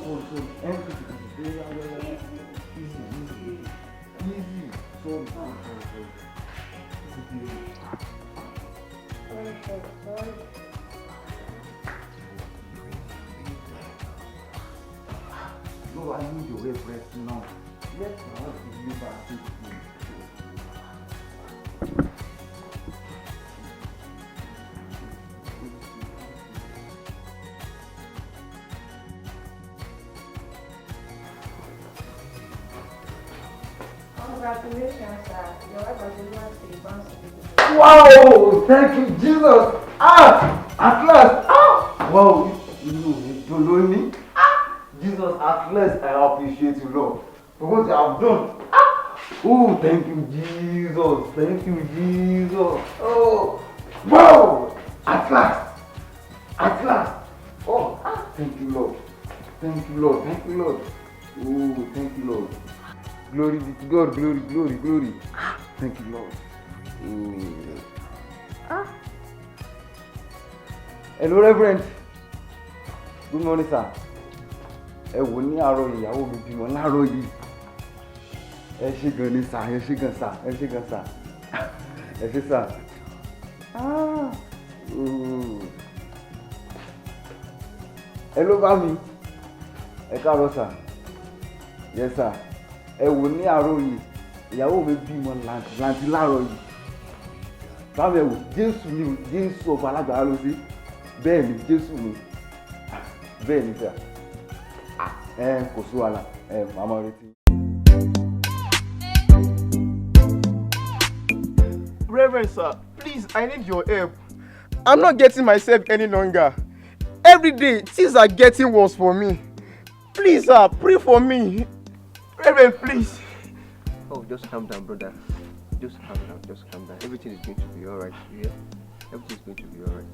Easy. Sorry. No, I need your help right now. Let my heart be you back to me. Congratulations, sir. Your wife has been able to Wow! Thank you, Jesus! At last! Wow! You know me? Jesus, at last I appreciate you, Lord, for what you have done. Oh, thank you, Jesus! Oh! Wow! At last! Oh, thank you, Lord! Oh, thank you, Lord! Glory be to God, glory. Thank you, Lord. Hello, Reverend. Good morning, sir. Ẹ wò ní àárọ̀ ìyàwó mi bímọ láàárọ̀ yìí. Ẹ ṣé gan ni sà, ẹ ṣé gan sà. Hello, bá mi. Ẹ káàárọ̀ sà. Yes, sir. Ẹ wò ní àárọ̀ yìí. Ìyàwó mi bímọ làǹtì láàárọ̀ yìí. Báwo ẹ wò, Jésù ọba alágbára ló sí. Bẹ́ẹ̀ ni Jésù mi. Bẹ́ẹ̀ ni sà. Kò sí wàhálà. Màmá retí. Reverend sir, please, I need your help. I'm not getting myself any longer. Every day, things are getting worse for me. Please, sir, pray for me. Reverend, please. Oh, just calm down, brother. Just calm down, just calm down. Everything is going to be alright, yeah? Everything is going to be alright.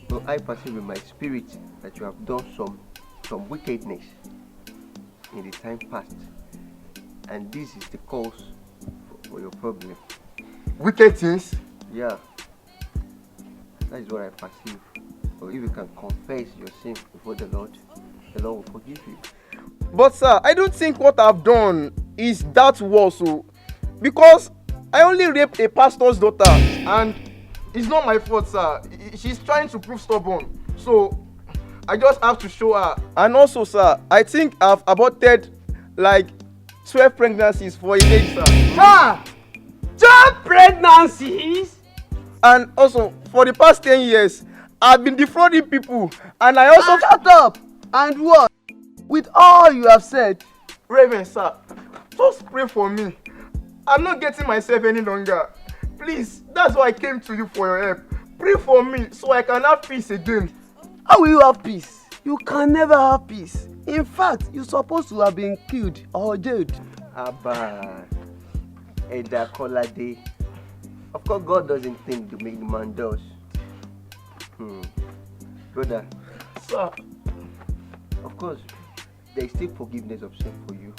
Well, I perceive in my spirit that you have done some wickedness in the time past. And this is the cause for your problem. Wicked things? Yeah. That is what I perceive. Or if you can confess your sin before the Lord will forgive you. But sir, I don't think what I've done is that worse, because I only raped a pastor's daughter, and it's not my fault, sir. She's trying to prove stubborn, so I just have to show her. And also, sir, I think I've aborted like 12 pregnancies for a age, sir. Sir! 12 pregnancies? And also, for the past 10 years, I've been defrauding people, and I also... Shut up! And what? With all you have said, Reverend sir, just pray for me. I'm not getting myself any longer. Please, that's why I came to you for your help. Pray for me so I can have peace again. how will you have peace? You can never have peace. In fact, you're supposed to have been killed or jailed. Abba, Eda Kolade. Of course, God doesn't think to make the man does. Brother. Sir. Of course, there is still forgiveness of sin for you.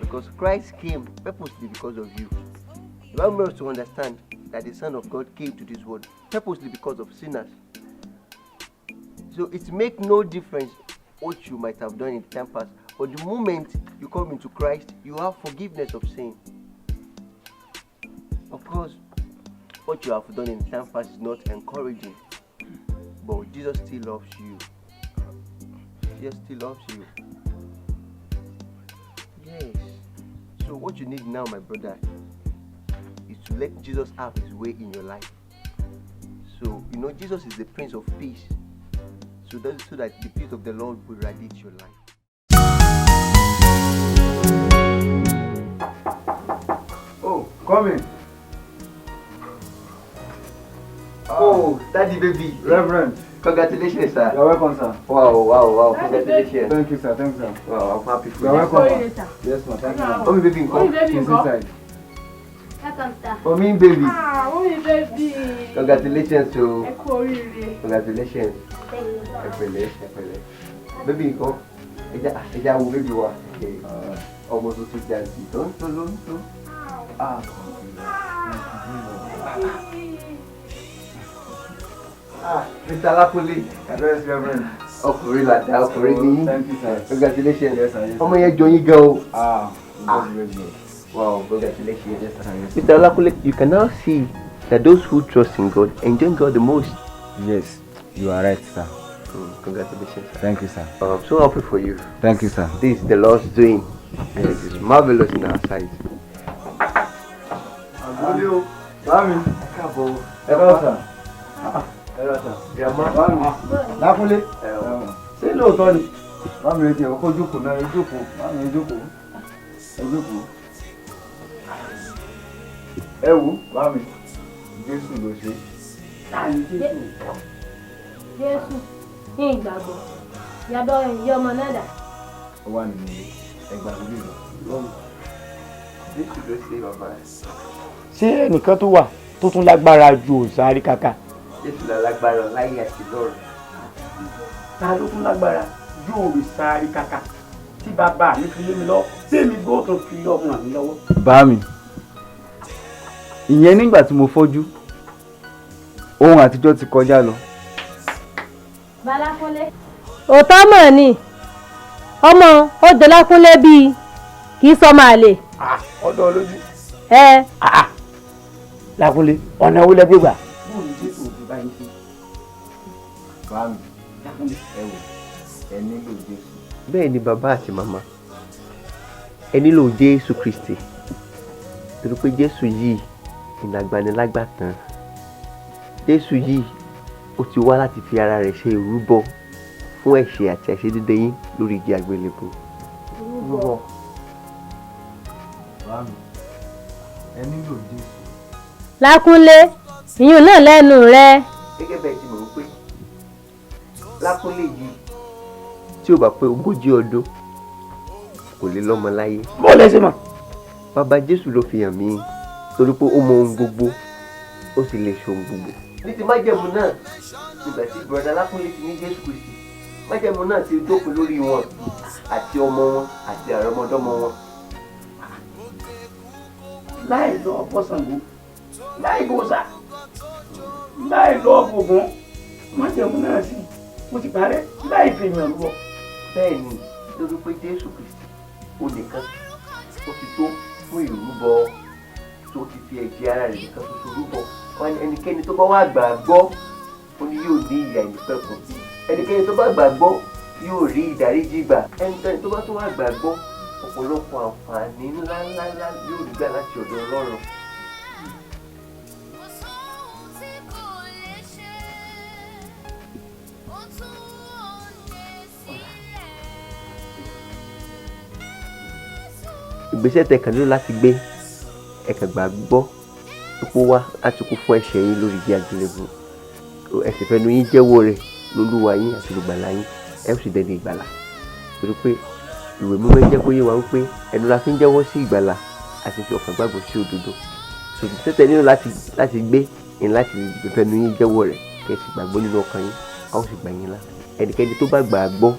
Because Christ came purposely because of you. The Bible makes us to understand that the Son of God came to this world purposely because of sinners. So it makes no difference what you might have done in the time past. But the moment you come into Christ, you have forgiveness of sin. Of course, what you have done in the time past is not encouraging. But Jesus still loves you. Jesus still loves you. Yes. So what you need now, my brother, is to let Jesus have his way in your life. So, you know, Jesus is the Prince of Peace. So that the peace of the Lord will radiate your life. Oh, come in. Oh, Daddy baby. Reverend. Congratulations, sir. You're welcome, sir. Wow. Congratulations. Thank you, sir. Thank you, sir. Wow, I'm happy for You're you. welcome, sir. Yes, ma'am. Thank you, ma'am. Mommy baby, come. She's inside. Welcome, sir. Mommy baby. Mommy baby. Congratulations to. Ẹ kú oríire. Congratulations. Ẹ pẹ̀lẹ́. Baby, come. Ẹja wo baby wa. Ọmọ tuntun janti. Tó. Mr. Alapole. Yes, Reverend. Ọkùnrin làdá ọkùnrin ní. Thank you, sir. Congratulations. Yes, sir. Ọmọ yẹn jọ yín gan o. Very good. Wow, congratulations. Yes, sir. Mr. Alapole, you can now see that those who trust in God enjoy God the most. Yes, you are right, sir. Congratulations, sir. Thank you, sir. I'm so happy for you. Thank you, sir. This is the Lord's doing, and it is marvelous in our sight. Àgbélé Bámi. Káàbọ̀. Ẹ bá sà. Ẹ bá sà. Grandma. Bámi. Lákúnlé. Ṣé lóòótọ́ ni? Bámi retí ẹ̀kọ́ kó jókòó náà, ẹ jókòó. Bámi ẹ jókòó. Ẹ jókòó. Ẹ wò Bámi. Jésù ló ṣe. Jésù ní ìgbàgbọ́. Yàbọ̀ ìyá ọmọ náà dà. Ó wà nínú ẹgbàá lórí rẹ̀. Jésù ló ṣe bàbá. Ṣé ẹnìkan tó wà tó tún lágbára ju òòṣà àríkàkà? Jésù ló lágbára láyé àti lọ́run. Ta ló tún lágbára ju òòṣà àríkàkà tí bàbá mi fi lé mi lọ tèmi gbọ́ tó fi ọmọ mi lọ́wọ́? Bá mi, ìyẹn nígbà tí mo fọ́jú, ohun àtijọ́ ti kọjá lọ. Bálákúnlé. Òótọ́ mọ̀ ni ọmọ ó Dọlákúnlé bíi kì í sọmọ àlè. Ọ̀dọ̀ lójú. Lákúnlé ọ̀nà owó lẹ́gbẹ̀ẹ́ gbà. Bóòlù Jésù ti bá yín sí. Bá mi, ẹ wò, ẹ nílò Jésù. Bẹ́ẹ̀ ni bàbá àti màmá, ẹ nílò Jésù Kristi. Torí pé Jésù yìí ìnàgbanilágbàtàn. Jésù yìí ó ti wá láti fi ara rẹ̀ ṣe ìrúbọ fún ẹ̀ṣẹ̀ àti àìṣedéédé yín lórí igi àgbélébùú. Rúbọ. Bá mi, ẹ nílò Jésù. Lákúnlé ìyún náà lẹ́nu rẹ. Gẹ́gẹ́ bẹ́ẹ̀ ti mọ̀ pé Lákúnlé yìí tí ò bá pé 40 ọdún kò lè lọ́mọ láyé. Bó lẹ ṣe mọ̀? Bàbá Jésù ló fi hàn mí torí pé ó mọ ohun gbogbo ó sì lè ṣe ohun gbogbo. Ní ti májẹ̀mú náà nígbà tí bùrọ̀dá Lákúnlé ti ní Jésù Kristi májẹ̀mú náà ti dópin lórí wọn àti ọmọ wọn àti àrọ́mọdọ́mọ wọn. Láì lọ ọ̀pọ̀ Ṣàngó, láì gbòòsà, láì lọ ọ̀gbọ̀gún, májẹ̀mú náà sì mo ti parẹ́ láì fi èèyàn lọ. Bẹ́ẹ̀ ni lórí pé Jésù Kristi ó nìkan ó ti tó fún ìrúbọ tó ti fi ẹ̀jẹ̀ ara rẹ̀ nìkan tó rúbọ. Ẹnikẹ́ni tó bá wá gbàgbọ́ ó ní yóò ní ìyà ìnípẹ̀kun. Ẹnikẹ́ni tó bá gbàgbọ́ yóò rí ìdáríjì gbà. Ẹnikẹ́ni tó bá tún wá gbàgbọ́ ọ̀pọ̀lọpọ̀ àǹfààní ńláńlá yóò rí gbà láti ọ̀dọ̀ Ọlọ́run. Ìgbésẹ̀ tẹ́ kàn nílò láti gbé ẹ̀kàn gbàgbọ́ pípò wá láti kú fún ẹ̀ṣẹ̀ yín lórí igi àgbélébùú. Ẹ sì fẹnu yín jẹ́wọ́ rẹ̀ lólúwa yín àti olùgbàlà yín ẹ sì dẹni ìgbàlà. Torí pé ìwé mímọ́ jẹ́ kó yé wa wípé ẹnu la fi ń jẹ́wọ́ sí ìgbàlà àti fi ọkàn gbàgbọ́ sí òdodo. Ìgbésẹ̀ tẹ́ nílò láti gbé ní láti fẹnu yín jẹ́wọ́ rẹ̀ kẹ́ sì gbàgbọ́ nínú ọkàn yín a ó sì gbà yín là. Ẹnikẹ́ni tó bá gbàgbọ́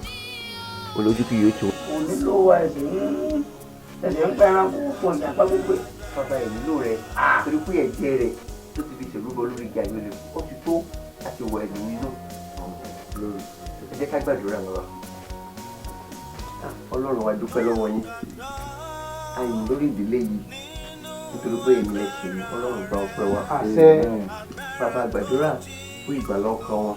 olójú kì yóò tó. Onílò wa ẹ̀sẹ̀ ń pẹ́ran fún ọjà apá gbogbo. Bàbá ẹ̀ nílò rẹ̀ torí pé ẹ̀jẹ̀ rẹ̀ tó ti fi ṣèrúbọ lórí igi àgbélébùú ó ti tó láti wọ ẹ̀mí nínú lórí. Ẹ jẹ́ ká gbàdúrà lọ́wọ́. Ọlọ́run wa dúpẹ́ lọ́wọ́ yín àyìn lórí ìdílé yìí nítorí pé èmi lè ṣe Ọlọ́run gba ọpẹ́ wa. Bàbá gbàdúrà fún ìgbàlà ọkàn wọn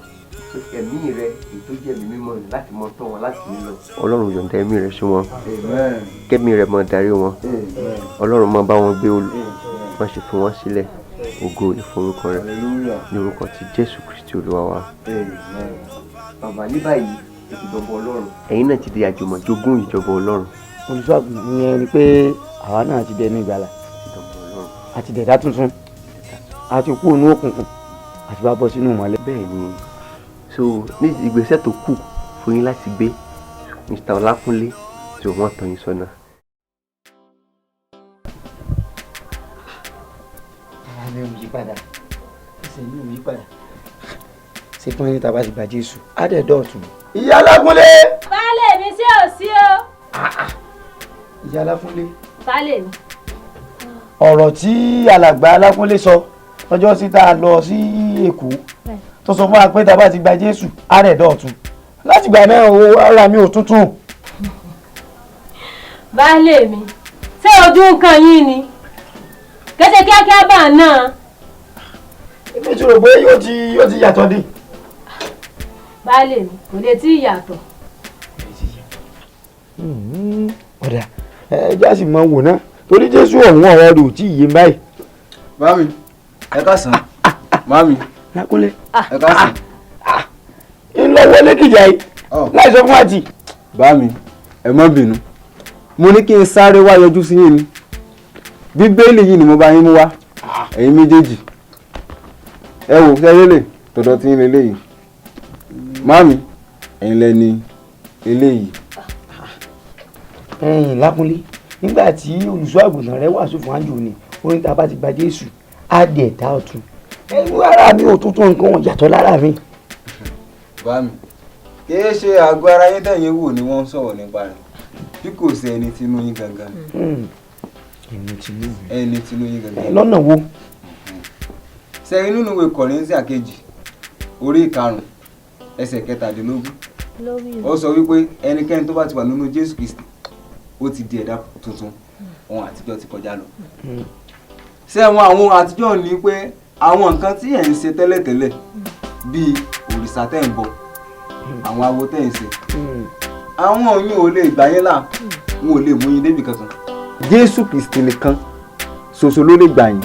ẹ̀mí rẹ ètò jẹ̀mí mímọ́ láti mọ tọ́ wọn láti nílò. Ọlọ́run yọ̀ǹda ẹ̀mí rẹ sí wọn kẹ́mi rẹ mọ darí wọn. Ọlọ́run máa bá wọn gbé olú má ṣe fi wọ́n sílẹ̀ ògo ìforúkọ rẹ ní orúkọ ti Jésù Kristi Olúwa wa. Bàbá ní báyìí ìjọba Ọlọ́run ẹ̀yin náà ti di àjùmọ̀jogún ìjọba Ọlọ́run. Olùṣọ́àgùn yẹn ni pé àwa náà ti dẹnu ìgbàlà àti dẹ̀dá tuntun àti kú ònú òkùnkùn àti bá bọ́ sínú ìmọ́lẹ̀. Bẹ́ẹ̀ ni so ní ìgbésẹ̀ tó kù fún yín láti gbé Mr. Ọlákúnlé tí wọ́n tọ́ yín sọ́nà. Ara mi ò yí padà ẹsẹ̀ mi ò yí padà ṣé fún ẹni tàbá ti gba Jésù á dẹ̀ dọ̀tun. Ìyá Ọlákúnlé. Baálé mi sí ò sí o. Ìyá Ọlákúnlé. Baálé mi. Ọ̀rọ̀ tí alàgbà Ọlákúnlé sọ lọ́jọ́ sí tá a lọ sí Èkó tó sọ fún wa pé tàbá ti gba Jésù á rẹ̀ dọ̀tun láti gbà náà ara mi ò tuntun. Baálé mi ṣé ojú nǹkan yín ni kété kíákíá bá náà. èmi ti rò pé yóò ti yàtọ̀ dé. Baálé mi kò lè tí ì yàtọ̀. ọ̀dà ẹja sì mọ wò náà torí Jésù ọ̀hún ọ̀rọ̀ rẹ̀ ò tí ì yé báyìí. Mami ẹ káàsán. Mami Lákúnlé. ẹ káàsán. ń lọ wọlé kìjà yìí láì sọ fún àtì. Bámi ẹ má bínú mo ní kí n sáré wá yọjú sí yín ni bíbélì yìí ni mo bá yín mú wá ẹ̀yin méjèèjì ẹ wò sẹ́lẹ̀lẹ̀ tọ̀dọ̀ tí yín lélẹ́yìí Mami ẹ̀yin lẹ́ni eléyìí. Lákúnlé nígbà tí olùṣọ́ àgùntàn rẹ wàásù fún àjò ni orin tá a bá ti gba Jésù á di ẹ̀dá ọ̀tun ara mi ò tuntun nǹkan wọn yàtọ̀ lára mi. Bámi kìí ṣe àgọ́ ara yín tẹ̀yìn wò ni wọ́n ń sọ̀rọ̀ nípa rẹ̀ bí kò sí ẹni tinú yín gangan. ẹni tinú yín gangan. lọ́nà wo. sẹ́yìn nínú ìwé Kọ́ríńtì àkejì orí 5 ẹsẹ̀ 17 ó sọ wípé ẹnikẹ́ni tó bá ti wà nínú Jésù Kristi ó ti di ẹ̀dá tuntun ohun àtijọ́ ti kọjá lọ. sẹ́wọ̀n àwọn àtijọ́ ní pé àwọn nǹkan tí ẹ̀ ń ṣe tẹ́lẹ̀tẹ́lẹ̀ bíi òrìṣà tẹ́ ń bọ àwọn awo tẹ́ ń ṣe àwọn òyìn ò lè gbà yín là wọn ò lè mú yín débi kankan. Jésù Kristi nìkan ṣoṣo ló lè gbà yín.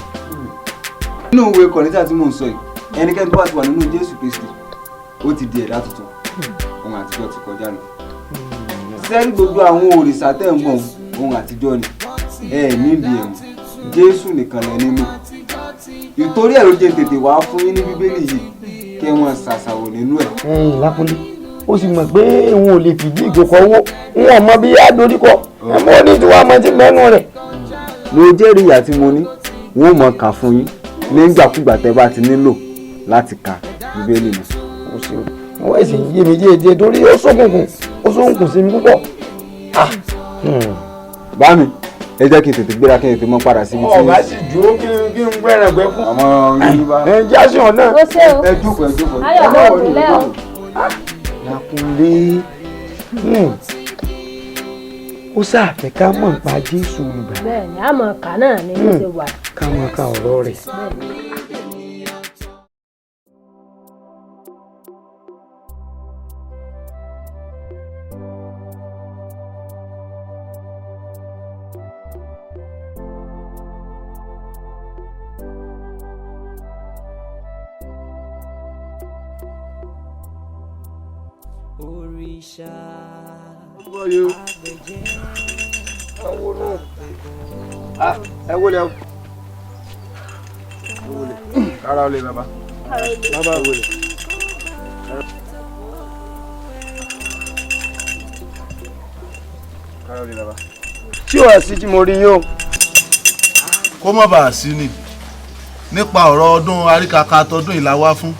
nínú ìwé Kọ́ríńtì tí mò ń sọ yìí ẹnikẹ́ni tó bá ti wà nínú Jésù Kristi ó ti di ẹ̀dá tuntun ohun àtijọ́ ti kọjá lọ. sẹ́rí gbogbo àwọn òrìṣà tẹ́ ń bọ̀ ohun àtijọ́ ni ẹ nídìí ẹ̀mú Jésù nìkan lẹ nílò ìtorí ẹ̀ ló jẹ́ tètè wá fún yín ní bíbélì yìí kí wọ́n ṣàṣàwò nínú ẹ̀. Lákúnlé ó sì mọ̀ pé òun ò lè fìdí ìgòkò owó wọn ò mọ bí yá dorí kọ ẹ̀mọ́ ní tí wàá mọ ti mẹ́nu rẹ̀. mo jẹ́rìí ìyá tí mo ní wọn ò mọ̀ kà fún yín nígbàkúgbà tẹ́ bá ti nílò láti ka bíbélì náà. wọ́n ẹ̀sìn yé mi díẹ̀ torí ó ṣókùnkùn sí mi púpọ̀. bá mi ẹ jẹ́ kí n tètè gbéra kí n tètè mọ́ padà síbi tí. ọ̀gá sì dúró kí n gbẹ́rẹ̀ gbẹ́ fún. ọmọ yorùbá ẹ jásí ọ̀nà. ẹ jókòó. ayọ̀ ló kù lẹ́ o. Lákúnlé ó ṣàfẹ́ ká mọ̀ nípa Jésù olùgbà. bẹ́ẹ̀ni àmọ́ ká náà ni ó ṣe wà. ká mọ̀ ká ọ̀rọ̀ rẹ̀. ẹ wọlé o kára olè bàbá bàbá wọlé. kára olè bàbá. tí o ẹ̀ sí tí mo rí yín o. kó má bàa sí ni nípa ọ̀rọ̀ ọdún àríkàkà tọdún ìlà wá fún.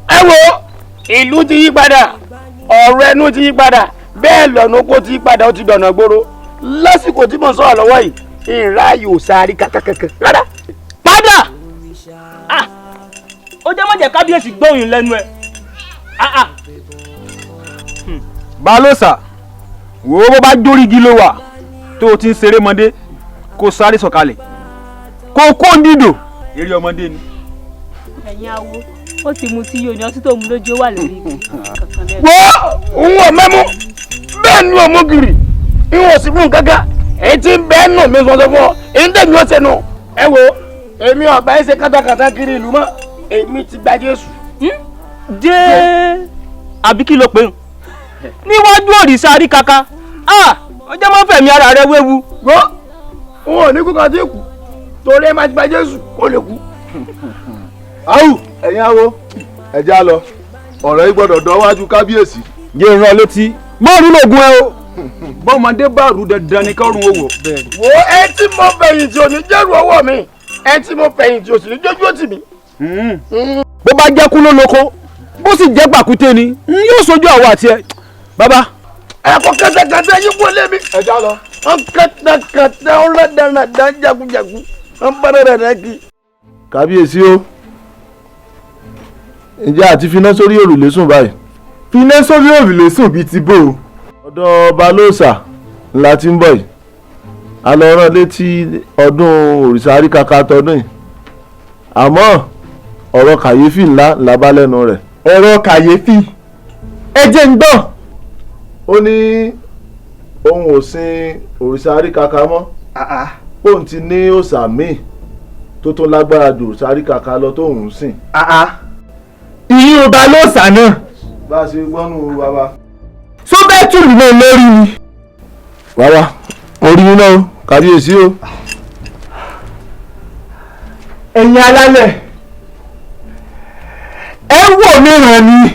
ẹ wo ìlú ti yí padà ọ̀rọ̀ ẹnu ti yí padà bẹ́ẹ̀ lọ́nà oko ti yí padà ó ti dọ̀nà gbòòrò lásìkò tí mo sọ̀rọ̀ lọ́wọ́ yìí ìráyè ò sáré kankan rárá. padà ó jẹ́ mọ̀jẹ̀ kábíyèsí gbóhùn lẹ́nu ẹ̀. Balóòsà wo bó bá jórí igi ló wà tó o ti ń ṣeré mọ́dé kó sáré sọ̀kalẹ̀ kó kó ń dìdò eré ọmọdé ni. ẹ̀yin awo ó ti mu tí yóò ní ọtí tó mu lójú ó wà lórí igi. wo n ò mẹ́mú bẹ́ẹ̀ ni ò mú gírì n ò sì fún gángan èyí tí ń bẹ́ẹ̀ nù mí sọ́sọ́ fún ọ èyí tẹ̀mí ó ṣe nù. ẹ wo èmi ọ̀bá ẹ̀ ṣe kátàkátà kiri ìlú mọ́ èmi ti gba Jésù. jẹ́ àbí kí ló pé ń níwájú òrìṣà àríkàkà ọjọ́ máa ń fẹ̀mí ara rẹ wéwu. wo n ò ní kú kan tí kù torí ẹ máa ti gba Jésù ó lè kú. áwù ẹ̀yin awo ẹ já lọ ọ̀rọ̀ yìí gbọ́dọ̀ dọ́wájú kábíyèsí. jẹ́ ìran létí mọ́ọ̀rún lògùn ẹ o bọ́mọdé bá rú dandan ní kọ́rùn owó. wo ẹ tí mo fẹ̀yìn tí ò ní jẹ́rù ọwọ́ mi ẹ tí mo fẹ̀yìn tí ò sì ní jójú ó tì mí. bó bá jẹ́ kú ló lóko bó sì jẹ́ pàkúté ni yóò sojú àwa àti ẹ bàbá. ẹ kọ kẹtẹkẹtẹ yín kó lé mi. ẹ já lọ. wọn kẹtẹkẹtẹ ọlọdẹrẹdẹ jagunjagun wọn bẹ̀rẹ̀ rẹ kí. kábíyèsí o ǹjẹ́ àti finá sórí òrùlé sùn báyìí. finá sórí òrùlé sùn bíi ti bò ó. ọ̀dọ̀ Balóòsà ńlá tí ń bọ̀ yìí a lọ rán létí ọdún òrìṣà àríkàkà tọdún yìí àmọ́ ọ̀rọ̀ kàyéfì ńlá la bá lẹ́nu rẹ̀. ọ̀rọ̀ kàyéfì ẹ jẹ́ ń gbọ́. ó ní òun ò sin òrìṣà àríkàkà mọ́ òun ti ní òòṣà míì tó tún lágbára ju òrìṣà àríkàkà lọ tóun ń sìn. ìyín ọba lóòṣà náà. bá a ṣe gbọ́nù bàbá. sọ bẹ́ẹ̀ tún lù mí lórí ni. bàbá orí yín náà kábíyèsí o. ẹ̀yin alálẹ̀ ẹ wò mí ràn ni.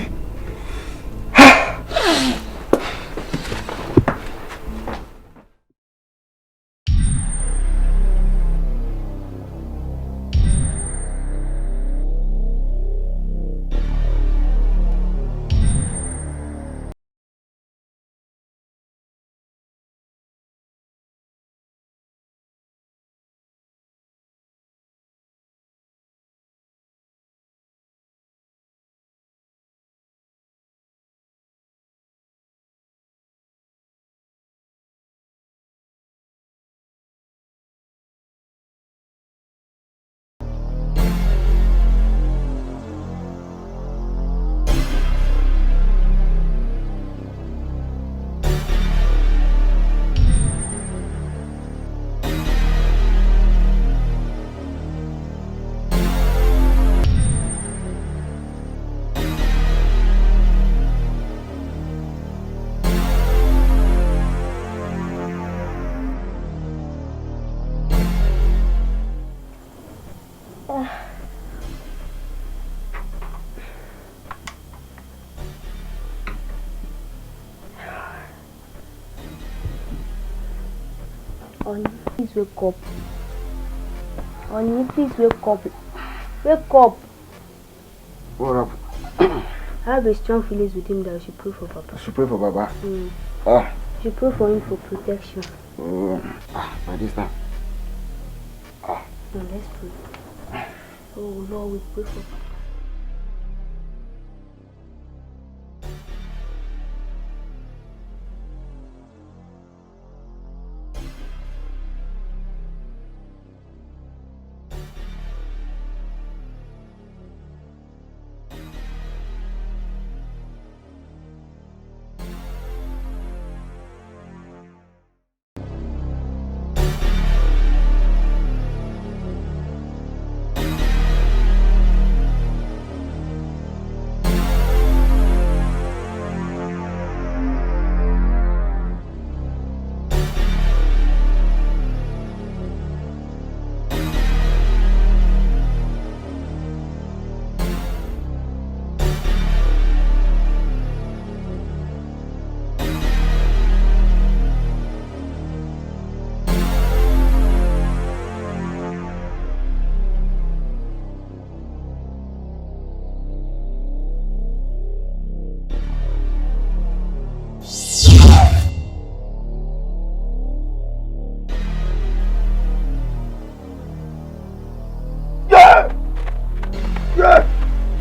Honey, please wake up. Honey, please wake up. Wake up. What up? I have a strong feelings with him that I should pray for Papa. I should pray for Baba. Mm. Ah. You should pray for him for protection. By this time. No, let's pray. Oh Lord, we pray for Papa.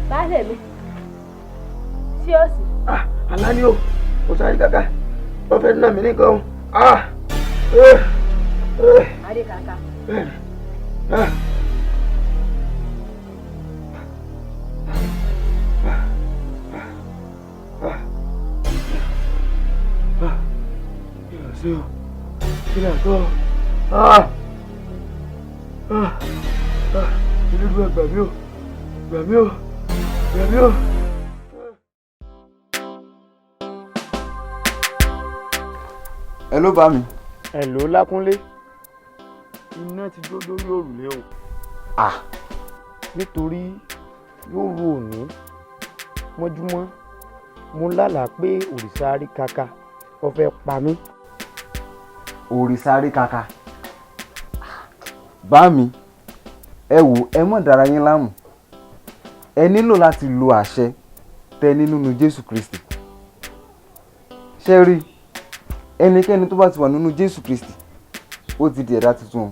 Baálé mi. Sí o sí. Àlá ni o. Mo sáré kàkà. Wọ́n fẹ́ nà mí nìkan. Adé kàkà. Ilé-ìwé gbà mí o. Gbà mí o. Gbà mí o. Ẹ ló bá mi. Ẹ ló Lákúnlé. Iná ti jó lórí òrùlé o. Nítorí yóò ru òní mọ́júmọ́ mo lálàá pé òrìṣà Àríkàkà ó fẹ́ pa mí. Òrìṣà Àríkàkà. Bá mi, ẹ wò ẹ mọ̀ dára yín láàmú. Ẹ nílò láti lo àṣẹ tẹ nínú Jésù Kristi. Ṣé rí ẹnikẹ́ni tó bá ti wà nínú Jésù Kristi ó ti di ẹ̀dá tuntun.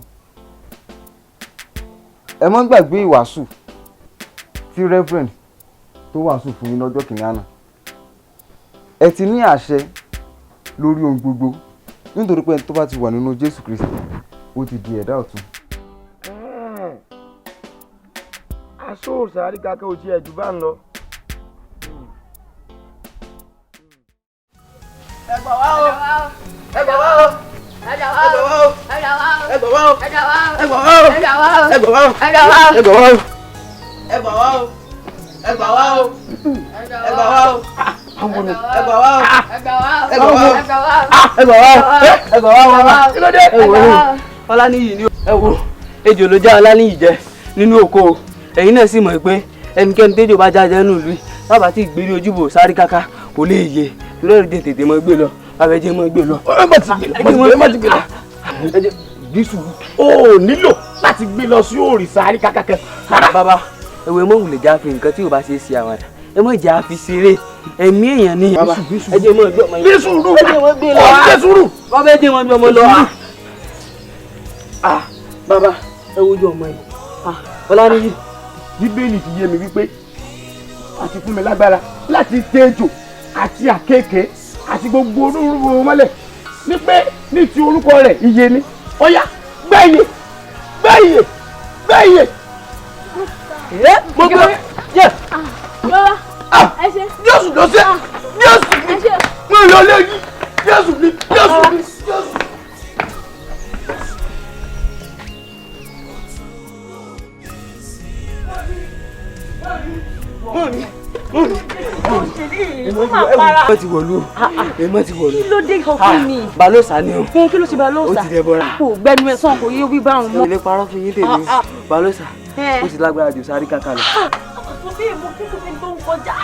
Ẹ má gbàgbé ìwàásù tí Reverend tó wàásù fún yín lọ́jọ́ kìíní àná. Ẹ ti ní àṣẹ lórí ohun gbogbo nítorí pé ẹni tó bá ti wà nínú Jésù Kristi ó ti di ẹ̀dá ọ̀tun. Aṣọ òrìṣà Àríkàkà ò tiẹ̀ jù bá ń lọ. Ẹ gbà wá o. Ẹ gbà wá o. Ẹ gbà wá o. Ẹ gbà wá o. Ẹ gbà wá o. Ẹ gbà wá o. Ẹ gbà wá o. Ẹ gbà wá o. Ẹ gbà wá o. Ẹ gbà wá o. Ẹ gbà wá o. Ẹ gbà wá o. Ẹ gbà wá o. Ẹ gbà wá o. Ẹ gbà wá o. Ẹ gbà wá o. Ẹ gbà wá o. Ẹ gbà wá o. Ẹ gbà wá o. Kí ló dé? Ẹ wò ó Ọláníyì ni ẹ wò ejò ló já Ọláníyì jẹ nínú oko ẹ̀yin náà sì mọ̀ pé ẹnikẹ́ni tẹ́jọ́ bá jáde nínú ìlú bàbá tí ìgbérí ojúbò Àríkàkà kò lè yé lórí ìdí tètè mọ́ gbé lọ bàbá ẹjẹ́ mọ́ gbé lọ. Ẹ má ti gbé lọ. Jésù ó nílò láti gbé lọ sí òrìṣà Àríkàkà kan. Bàbá ẹ̀wẹ̀ mọ̀ wùlẹ̀ já fi nǹkan tí ò bá ṣe é ṣe àwàdà ẹ mọ̀ jà fi ṣeré ẹ̀mí èèyàn ni bàbá ẹjẹ́ mọ́ gbé ọmọ yìí. Bí sùúrù bí sùúrù. Bàbá ẹjẹ́ mọ́ gbé ọmọ lọ. Bàbá ẹ wojú ọmọ yìí. Ọláníyì. Bíbélì ti yé mi wípé àti fún mi lágbára láti tẹ́jò àti àkéèké àti gbogbo onírúurú mọ́lẹ̀ ní pé ní ti orúkọ rẹ̀ iye ni ọ̀yá gbẹ̀yè gbẹ̀yè gbẹ̀yè. Gbogbo yẹ. Bàbá ẹ ṣe. Jésù ló ṣe Jésù ni mo lọ lẹ́yìn Jésù ni Jésù ni Jésù. Ẹ ti wọ̀lú o. Ẹ ti wọ̀lú. Kí ló dé sọ fún mi? Balóòsà ni o. Kí ló ṣe Balóòsà? Ó ti dẹ bọ́ra. Kò gbẹnu ẹ sàn kò yé wí báwọn mọ́. Ilé parọ́ fún yín tèmi. Balóòsà ó ti lágbára jù Àríkàkà lọ. Àkókò bí èmo kí kò fi tó ń kọjá.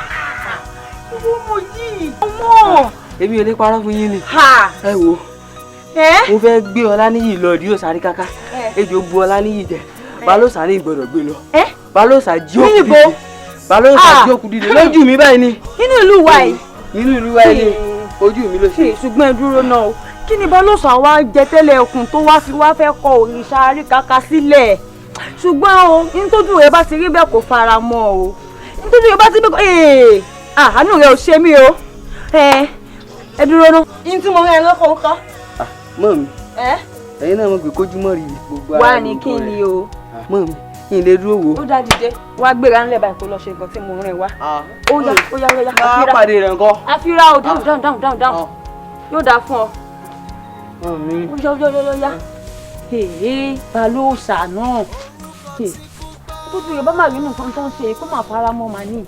Ìwọ mo yìí. Ọmọ. Èmi ò lè parọ́ fún yín ni. Ẹ wo mo fẹ́ gbé Ọláníyì lọ rí òsàrí kaka ejò bu Ọláníyì jẹ balóòsà ní ìgbọ́dọ̀ gbé lọ balóòsà jí òkú dìde balóòsà jí òkú dìde lójú mi báyìí ni. nínú ìlú wa yìí. nínú ìlú wa yìí ojú mi ló ṣe. ṣùgbọ́n ẹ dúró náà o kí ni balóòsà wa jẹ tẹ́lẹ̀ ẹkùn tó wá fi wá fẹ́ kọ òrìṣà àríkàkà sílẹ̀ ṣùgbọ́n o nítorí rẹ bá ti rí bẹ́ẹ̀ kò fara mọ́ o nítorí rẹ bá ti bí kò àánú rẹ ò ṣe mí o ẹ dúró náà yín tí mo rẹ lọ́kọ̀ ń kọ́. mọ́ mi ẹ̀yin náà mo gbé kójú mọ́ rí gbogbo wá ní kí ni o. mọ́ mi kí n lè dúró wò. ó dá dìde wá gbéra ńlẹ̀ báyìí kó lọ ṣe nǹkan tí mo rìn wá. ó yá máa pàdé rẹ̀ nǹkan. àfírà o dáhùn yóò dáa fún ọ. ó yá balóòsà náà tó ti yorùbá máa rí nǹkan tó ń ṣe kó máa fara mọ́ màá ní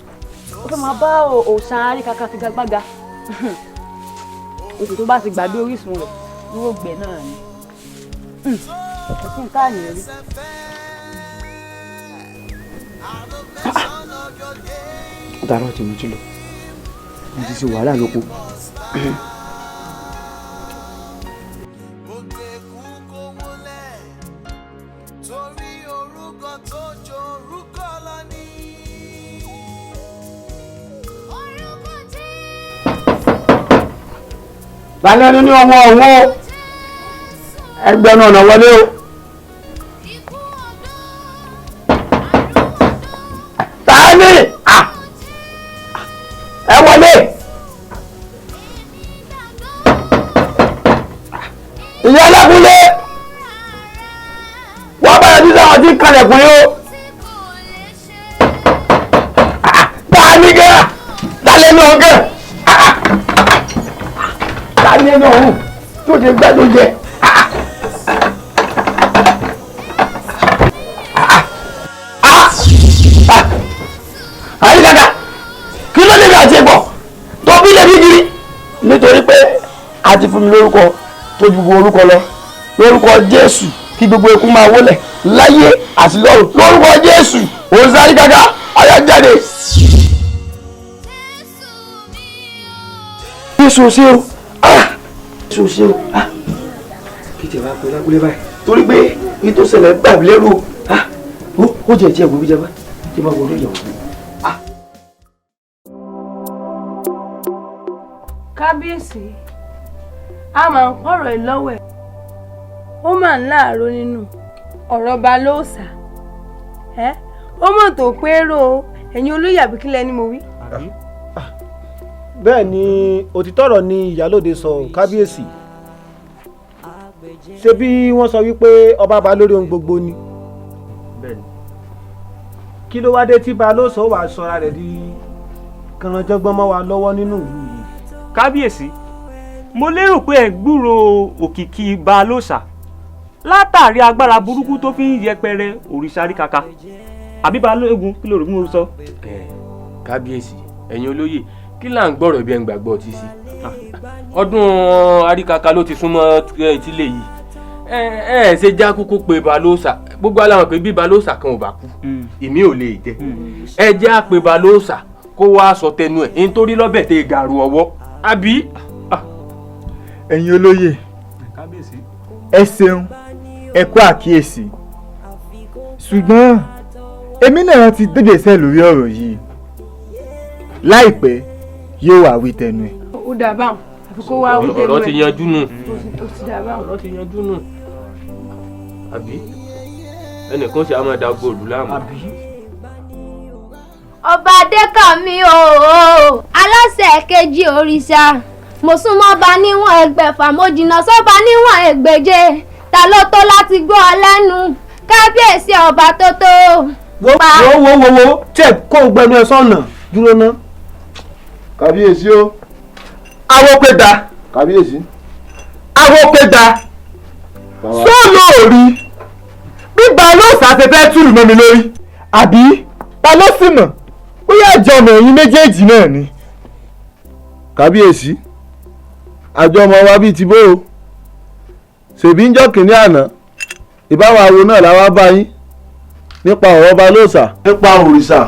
ó fẹ́ máa bá òòṣà àríkàkà figagbága oṣù tó bá ti gbàgbé orísun rẹ̀ dúró gbẹ náà ni ẹ̀sìn káàní rí. dáná ti mú jí lọ mo ti ṣe wàhálà lóko. lálẹ́ nínú ọmọ ọ̀hún ẹgbẹ́nu ọ̀nà wọlé o. tààmì ẹ wọlé. ìyá alákùnlé wọ́n bẹ̀rẹ̀ títí àwọn tí ń kalẹ̀kùn yìí o. tààmì gẹ́ lálẹ́ ní ọ̀gẹ́ tààmì ẹni ọ̀hún tó ti gbẹ́dọ̀ jẹ. àyíkàkà kí ló lè rí àti ẹ̀gbọ́n tó bí lè bí kiri nítorí pé a ti fún mi lórúkọ tó ju gbogbo orúkọ lọ lórúkọ Jésù kí gbogbo ikú máa wólẹ̀ láyé àti lọ́run lórúkọ Jésù òun sáré kàkà ọyọ jáde. Jésù ṣe o Jésù ṣe o kí tẹ bá pẹ́ lágbólé báyìí torí pé ní tó ṣẹlẹ̀ gbàgbé lẹ́rù ó jẹ́ ìjẹ́ ìwé bíjẹ́ bá tí bá wọlé yọ̀. kábíyèsí a máa ń pọ̀rọ̀ ìlọ́wẹ̀ ó máa ń láàárọ̀ nínú ọ̀rọ̀ balóòsà ó mọ̀ tó pérò ẹ̀yin olóyè àbíkílẹ̀ ni mo wí. bẹ́ẹ̀ ni òtítọ́ ọ̀rọ̀ ni ìyálóde sọ kábíyèsí ṣé bí wọ́n sọ wípé ọba bá lórí ohun gbogbo ni kí ló wá dé tí balóòsà ó wàá sọra rẹ̀ di kànáńjọ́gbọ́n mọ́ wa lọ́wọ́ nínú ìlú yìí. kábíyèsí mo lérò pé ẹ gbúrò òkìkí balóòsà látàrí agbára burúkú tó fi ń yẹpẹrẹ òrìṣà àríkàkà àbí balógun kí ló rò bí mo sọ. kábíyèsí ẹ̀yin olóyè kí là ń gbọ́rọ̀ bí ẹ̀ ń gbàgbọ́ ọtí sí ọdún àríkàkà ló ti súnmọ́ etílé yìí ẹ ṣe já kúkú pé balóòsà gbogbo aláwọn pé bí balóòsà kan ò bá kú èmi ò lè jẹ ẹ jẹ́ àpè balóòsà kó wá sọ tẹnu ẹ̀ nítorí lọ́bẹ̀ tẹ gàrú ọwọ́ àbí. ẹ̀yin olóyè ẹ ṣeun ẹ kú àkíyèsí ṣùgbọ́n èmi náà ti dégbèsè lórí ọ̀rọ̀ yìí láìpẹ́ yóò wá wí tẹnu ẹ̀. ó dà báwọn àfi kó wá wí tẹnu ẹ̀. ọ̀rọ̀ ti yanjú nù. ó ti dà báwọn. ọ̀rọ̀ ti yanjú nù. àbí ẹnìkan ṣe á máa da gbòòlù láàmú. ọba adékànmí o aláṣẹ kejì òrìṣà mo súnmọ́ bá níwọ̀n ẹgbẹ̀fà mo jìnnà sọ́ba níwọ̀n ẹgbẹ̀je ta ló tó láti gbọ́ ọ lẹ́nu kábíyèsí ọba tó tó. wo tẹ kó o gbẹnu ẹ sọnà dúró ná. kábíyèsí o. awo pé da. kábíyèsí. awo pé da. sọ́ọ̀lù òrí bí balóòsà ṣe fẹ́ túlù mọ́ mi lórí àbí ta ló sì mọ̀ bóyá àjọmọ̀ ẹ̀yin méjèèjì náà ni. kábíyèsí àjọ ọmọ wa bíi ti bó o ṣèbí ń jọ́ kìnínní àná ìbáwọ̀ àwo náà làwa bá yín nípa ọ̀rọ̀ balóòsà nípa òrìṣà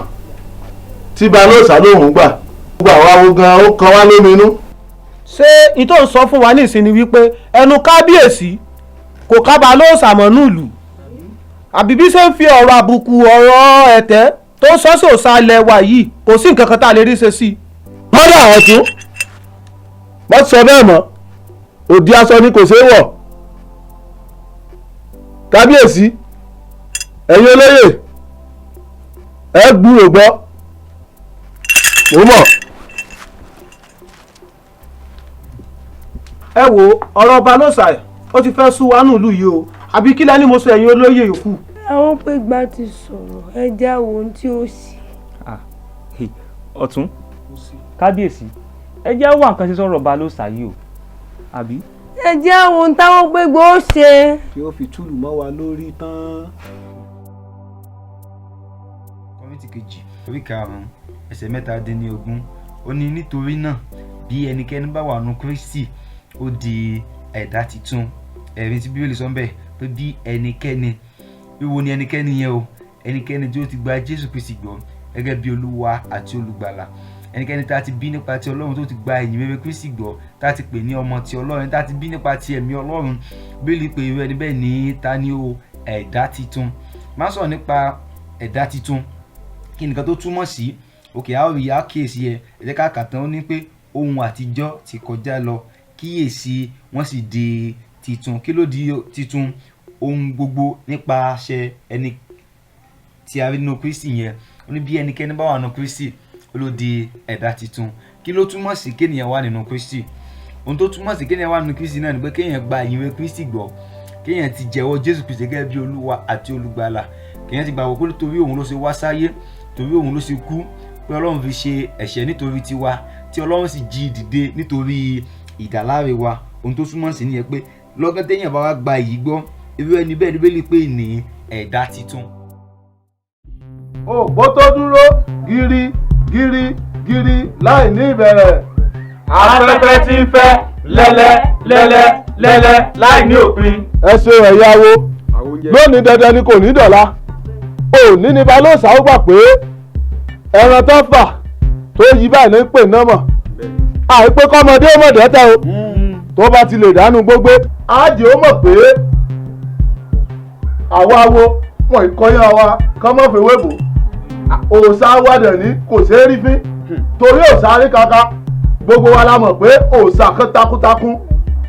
tí balóòsà lòun gbà gbogbo àwọn awo gan ó kan wá lóminú ṣé ìtò ń sọ fún wa ní ìsinmi wípé ẹnu kábíyèsí kò kábà ló ṣàmọ́nú ìlú àbí bí ṣe ń fi ọ̀rọ̀ àbùkù ọ̀rọ̀ ẹ̀tẹ́ tó ń sọ sí òsàlẹ̀ wa yìí kò sí nǹkan kan tá a lè rí ṣe sí i. mọ́dà ọ̀tún wọ́n ti sọ bẹ́ẹ̀ mọ́ òdi aṣọ ni kò ṣeé wọ̀ kábíyèsí ẹ̀yin olóyè ẹ gbúrò gbọ́ mo mọ̀. ẹ wo ọ̀rọ̀ ọba lóṣà ó ti fẹ́ sú wa nílùú yìí o àbí kí lẹ́ni mo sọ ẹ̀yin olóyè yòókù. àwọn pé gba ti sọ̀rọ̀ ẹ já wo ohun tí ó sì. ọ̀tún kábíyèsí ẹ jẹ́ wá nǹkan ṣe sọ̀rọ̀ ọba lóṣà yìí o àbí. ẹ já wo ohun táwọn pé gbọ́ ó ṣe. kí ó fi túlù mọ́ wa lórí tán. kọ́mítì kejì orí karùn-ún ẹsẹ̀ 17 ó ní nítorí náà bí ẹnikẹ́ni bá wà nù Kristi ó di ẹ̀dá titun ẹ̀rí tí Bíbélì sọ bẹ́ẹ̀ pé bí ẹnikẹ́ni wíwo ni ẹnikẹ́ni yẹn o ẹnikẹ́ni tí ó ti gba Jésù Kristi gbọ́ gẹ́gẹ́ bí Olúwa àti Olùgbàlà ẹnikẹ́ni tá a ti bí nípa ti Ọlọ́run tó ti gba ìyìn rere Kristi gbọ́ tá a ti pè ní ọmọ ti Ọlọ́run tá a ti bí nípa ti ẹ̀mí Ọlọ́run Bíbélì pé irú ẹni bẹ́ẹ̀ ní ta ni o ẹ̀dá titun máa sọ̀rọ̀ nípa ẹ̀dá titun kí nìkan tó túmọ̀ sí òkè a ó rí àkíyèsí ẹ jẹ́ ká kà tán ó ní pé ohun àtijọ́ ti kọjá lọ kíyèsí wọ́n sì di titun kí ló di titun ohun gbogbo nípasẹ̀ ẹni tí a rí nínú Kristi yẹn ó ní bí ẹnikẹ́ni bá wà nínú Kristi ó ló di ẹ̀dá titun kí ló túmọ̀ sí kéèyàn wà nínú Kristi ohun tó túmọ̀ sí kéèyàn wà nínú Kristi náà ni pé kéèyàn gba ìyìnrere Kristi gbọ́ kéèyàn ti jẹ́wọ́ Jésù Kristi gẹ́gẹ́ bí Olúwa àti Olùgbàlà kéèyàn ti gbàgbọ́ pé torí òun ló ṣe wá sáyé torí òun ló ṣe kú pé Ọlọ́run fi ṣe ẹ̀ṣẹ̀ nítorí tiwa tí Ọlọ́run sì jí dìde nítorí ìdáláre wa ohun tó túmọ̀ sí nìyẹn pé lọ́gán téèyàn bá wá gba èyí gbọ́ irú ẹni bẹ́ẹ̀ Bíbélì pé ní ẹ̀dá titun. òpó tó dúró gírí gírí gírí láì ní ìbẹ̀rẹ̀. afẹ́fẹ́ tí ń fẹ́ lẹ́lẹ́ lẹ́lẹ́ lẹ́lẹ́ láì ní òpin. ẹ ṣe ẹ̀yáwó lónìí dandan ni kò ní dọ̀la òní ni balóòsà ó gbà pé ẹran tó fà tó yí báyìí ní pè náà mọ̀ àìpé kọ́mọdé ó mọ̀ dẹ́tẹ̀ o tó bá ti lè dánú gbógbé ájì ó mọ̀ pé àwa wo wọn ìkọyà wa kọ́mọ́ fèwé bò òòṣà wádẹ̀ ní kò ṣeé rí fín torí òòṣà rí kaka gbogbo wa la mọ̀ pé òòṣà kan takuntakun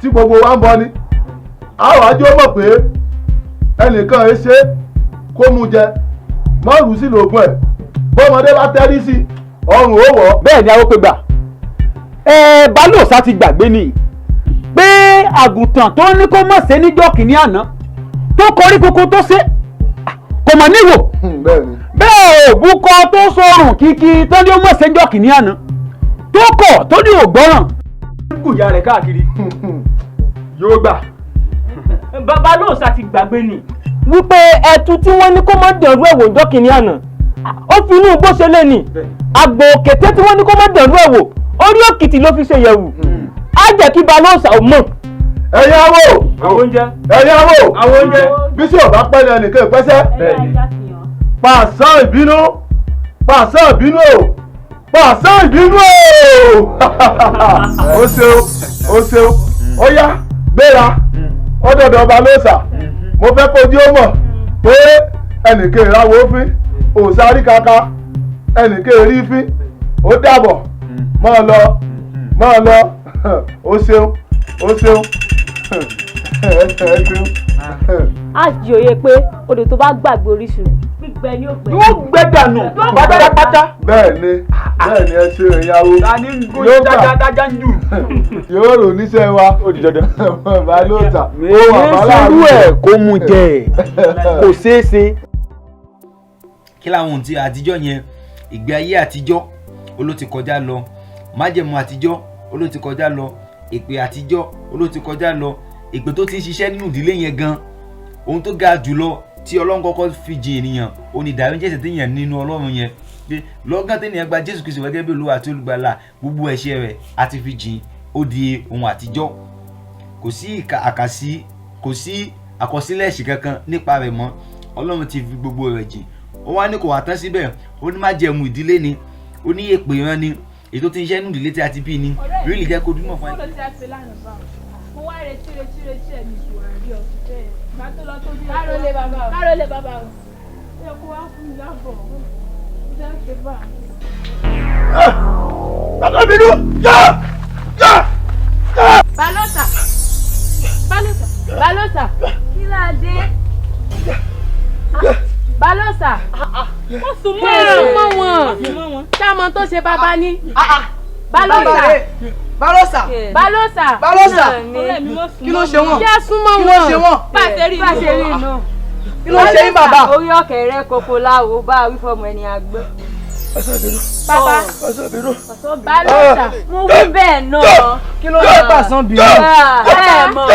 tí gbogbo wa ń bọ ni àwọn àjọ mọ̀ pé ẹnìkan ẹ ṣe kó mu jẹ mọ́ọ̀rù sí lògùn ẹ̀ bọ́mọdé bá tẹ́rí sí ọrùn ó wọ̀. bẹ́ẹ̀ ni àwọn pé gbà balóòsà ti gbàgbé ni pé àgùntàn tó ní kó mọ̀ ṣe níjọ́ kìíní àná tó kọrí kókó tó ṣe kò mọ̀ níwò bẹ́ẹ̀ òbúkọ tó sọrùn kíkí tó ní ó mọ̀ ṣe níjọ́ kìíní àná tó kọ̀ tó ní ògbọ́ràn gùyà rẹ̀ káàkiri yóò gbà. balóòsà ti gbàgbé ni wípé ẹtu tí wọ́n ní kó má dẹ̀rú ẹ̀wò ọjọ́ kìíní àná ó fi inú bó ṣe lé ní àgbò kété tí wọ́n ní kó má dẹ̀rú ẹ̀wò orí òkìtì ló fi ṣe yẹ̀wù á jẹ́ kí balóòsà ò mọ̀. ẹ̀yàwó ẹ̀yàwó bísí ọ̀bá pẹ́lẹ́ nìkan ìpẹ́sẹ́ pàṣán ìbínú pàṣán ìbínú pàṣán ìbínú ó ṣeun ó ṣeun ó yá gbéra ó dọ̀dọ̀ balóòsà mo fẹ́ kó jí ó mọ̀ pé ẹnìkan ìrawó fín òòṣà rí kaka ẹnìkan èrí fín ó dàbọ̀ máa lọ ó ṣeun ó ṣeun ẹ ṣeun. a jòyè pé odò tó bá gbàgbé orísun rẹ̀ gbígbẹ ni ó gbẹ. yóò gbẹ dànù pátápátá. bẹ́ẹ̀ni ẹ ṣe ìyàwó yóò gbà yóò rò níṣẹ́ wa balóòsà ó wà bálàrú ẹ̀ kó mu jẹ kò ṣeé ṣe. kí làwọn ohun tí àtijọ́ yẹn ìgbé ayé àtijọ́ oló ti kọjá lọ májẹ̀mú àtijọ́ oló ti kọjá lọ èpè àtijọ́ oló ti kọjá lọ èpè tó ti ń ṣiṣẹ́ nínú ìdílé yẹn gan ohun tó ga jùlọ tí Ọlọ́run kọ́kọ́ fi jìn ènìyàn òní ìdáríjì ẹ̀ṣẹ̀ téèyàn nínú Ọlọ́run yẹn pé lọ́gán téèyàn gba Jésù Kristi gẹ́gẹ́ bí Olúwa àti Olùgbàlà gbogbo ẹ̀ṣẹ̀ rẹ̀ àti fi jìn ó di ohun àtijọ́ kò sí àkàsí kò sí àkọsílẹ̀ ẹ̀ṣẹ̀ kankan nípa rẹ̀ mọ́ Ọlọ́run ti fi gbogbo rẹ̀ jìn ó wá ní kò wá tán síbẹ̀ ó ní májẹ̀mú ìdílé ni ó ní èpè ìran ni ètò tí ń ṣe nínú ìdílé tí a ti bí ni rí lè jẹ́ kó dúmọ̀ fún ẹ. mo wá retí ẹ̀ ní ìṣòro àrí ọ̀sùn bẹ́ẹ̀ bá tó lọ tó bí ọ̀sùn kárólé bàbá o ẹ kó wá fún mi lábọ̀ ó jẹ́ pé bá bàbá mi dùn Balósà kí ló dé Balósà wọ́n sùn mọ́ wọn sáàmọ́ tó ṣe bàbá ní Balósà kí ló ṣe wọ́n kí á súnmọ́ wọn pàṣẹ rí inú kí ló ṣe yín bàbá. orí ọ̀kẹ́rẹ́ koko láwo bá wí fọmọ ẹni àgbẹ̀. bàbá Balósà mo wí bẹ́ẹ̀ náà kí ló ṣe pàṣán bìrì. ẹ mọ̀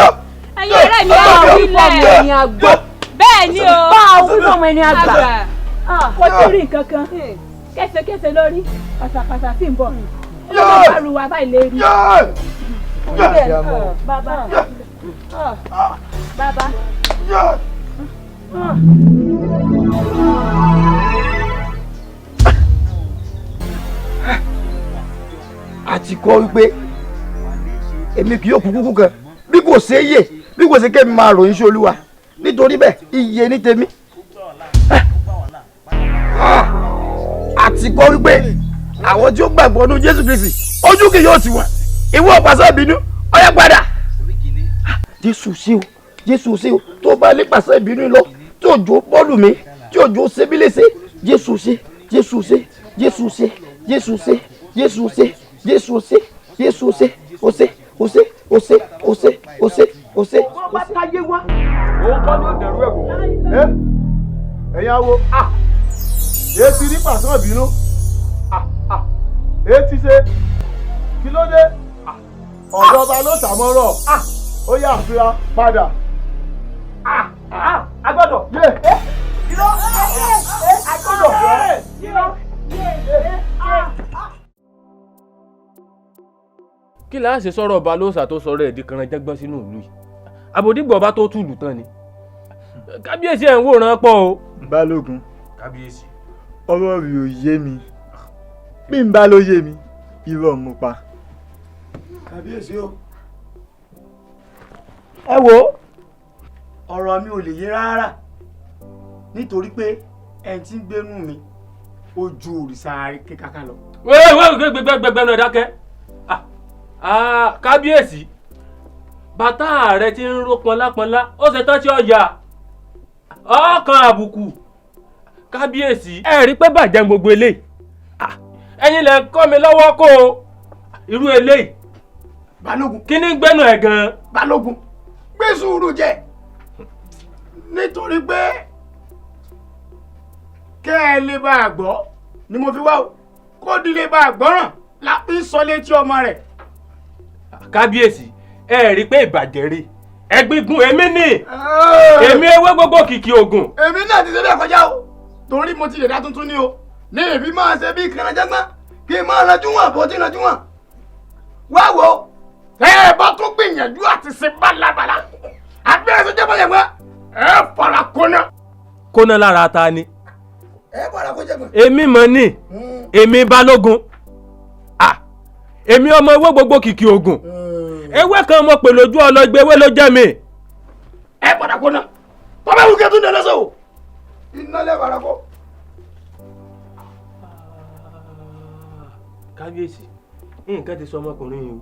ẹ̀yin ọ̀rẹ́ mi á wí fọmọ ẹni àgbẹ̀ bẹ́ẹ̀ ni o bá a wí fọmọ ẹni àgbà. kò tí rí nǹkan kan kẹsẹkẹsẹ lórí pàṣàpàṣà sì ń bọ̀ ọlọ́mọ bá ru wa báyìí lè rí. bàbá. àti kọ́ wípé èmi kì yóò kú kúkú kan bí kò ṣe é yè bí kò ṣe kémi máa ròyìn sí Olúwa nítorí bẹ́ẹ̀ iye ní tèmi. àti kọ́ wípé àwọn tí ó gbàgbọ́ nínú Jésù Kristi ojú kì yóò tì wọ́n ìwọ pàṣẹ ìbínú ọyẹ padà. Jésù sí o Jésù sí o tó bá lé pàṣẹ ìbínú lọ tí òjò bọ́ọ̀lù mi tí òjò ṣebí léṣe Jésù sí Jésù sí Jésù sí Jésù sí Jésù sí Jésù sí Jésù sí ose ose ose ose ose ose. wọ́n bá táyé wá òun kọ́ ni ó dẹ̀rú ẹ̀ wò. ẹ̀yin awo èsì ní pàṣẹ ìbínú ètí ṣe kí ló dé ọ̀dọ̀ ọba ló sàmọ́rọ̀ ó yà fira padà. agbọ́dọ̀ yé irọ́ agbọ́dọ̀ irọ́. kí láà ṣe sọ̀rọ̀ Balósà tó sọ̀rọ̀ ẹ̀dí kan jẹ́gbọ́n sínú ìlú yìí àbòdìgbò ọba tó tùlù tán ni kábíyèsí ẹ̀ ń wòran pọ̀ o. Balógun kábíyèsí ọ̀rọ̀ rẹ̀ ò yé mi bí n bá ló yé mi irọ́ mo pa. kábíyèsí o. ẹ wo ọ̀rọ̀ mi ò lè yé rárá nítorí pé ẹni tí ń gbénú mi ó ju òrìṣà kíkàkà lọ. gbẹgbẹgbẹgbẹnu ẹ dákẹ́ kábíyèsí bàtà rẹ ti ń ró pọnlápọnlá ó ṣe tán tí ó yà ọkàn àbùkù kábíyèsí ẹ rí pé bàjẹ́ gbogbo eléyìí ẹ̀yin lẹ kọ́ mi lọ́wọ́ kó o irú eléyìí. Balógun kí ni gbẹ́nu ẹ̀ gan-an. Balógun gbé sùúrù jẹ nítorí pé kẹ́ ẹ lè bá a gbọ́ ni mo fi wá o kó di lè bá a gbọ́ràn láti sọ létí ọmọ rẹ̀. kábíyèsí ẹ rí pé ìbàjẹ́ rí ẹgbígun èmi ni èmi ewé gbogbo kìkì ògùn. èmi náà ti ṣe bẹ́ẹ̀ kọjá o torí mo ti lè dá tuntun ní o ní èmi máa ṣe bí kànáńjágbá kí n máa ranjú wọn àbọ̀ tí ranjú wọn. wá wo ẹ bá tún gbìyànjú àti ṣe bálabàlà àbí ẹ ṣe jẹ́ bọ́lẹ̀ mọ́ ẹ fara kóná. kóná lára ta ni. ẹ fara kó jẹ́ mọ́. èmi mọ̀ ni èmi Balógun èmi ọmọ ewé gbogbo kìkì ògùn ewé kan mo pè lójú ọlọgbẹ ewé ló jẹ́ mi. ẹ padà kóná tọ́lá wùkẹ́ tún dẹ lọ́sọ̀ o iná lẹ́ fara kó. kábíyèsí nǹkan ti sọ ọmọkùnrin yìí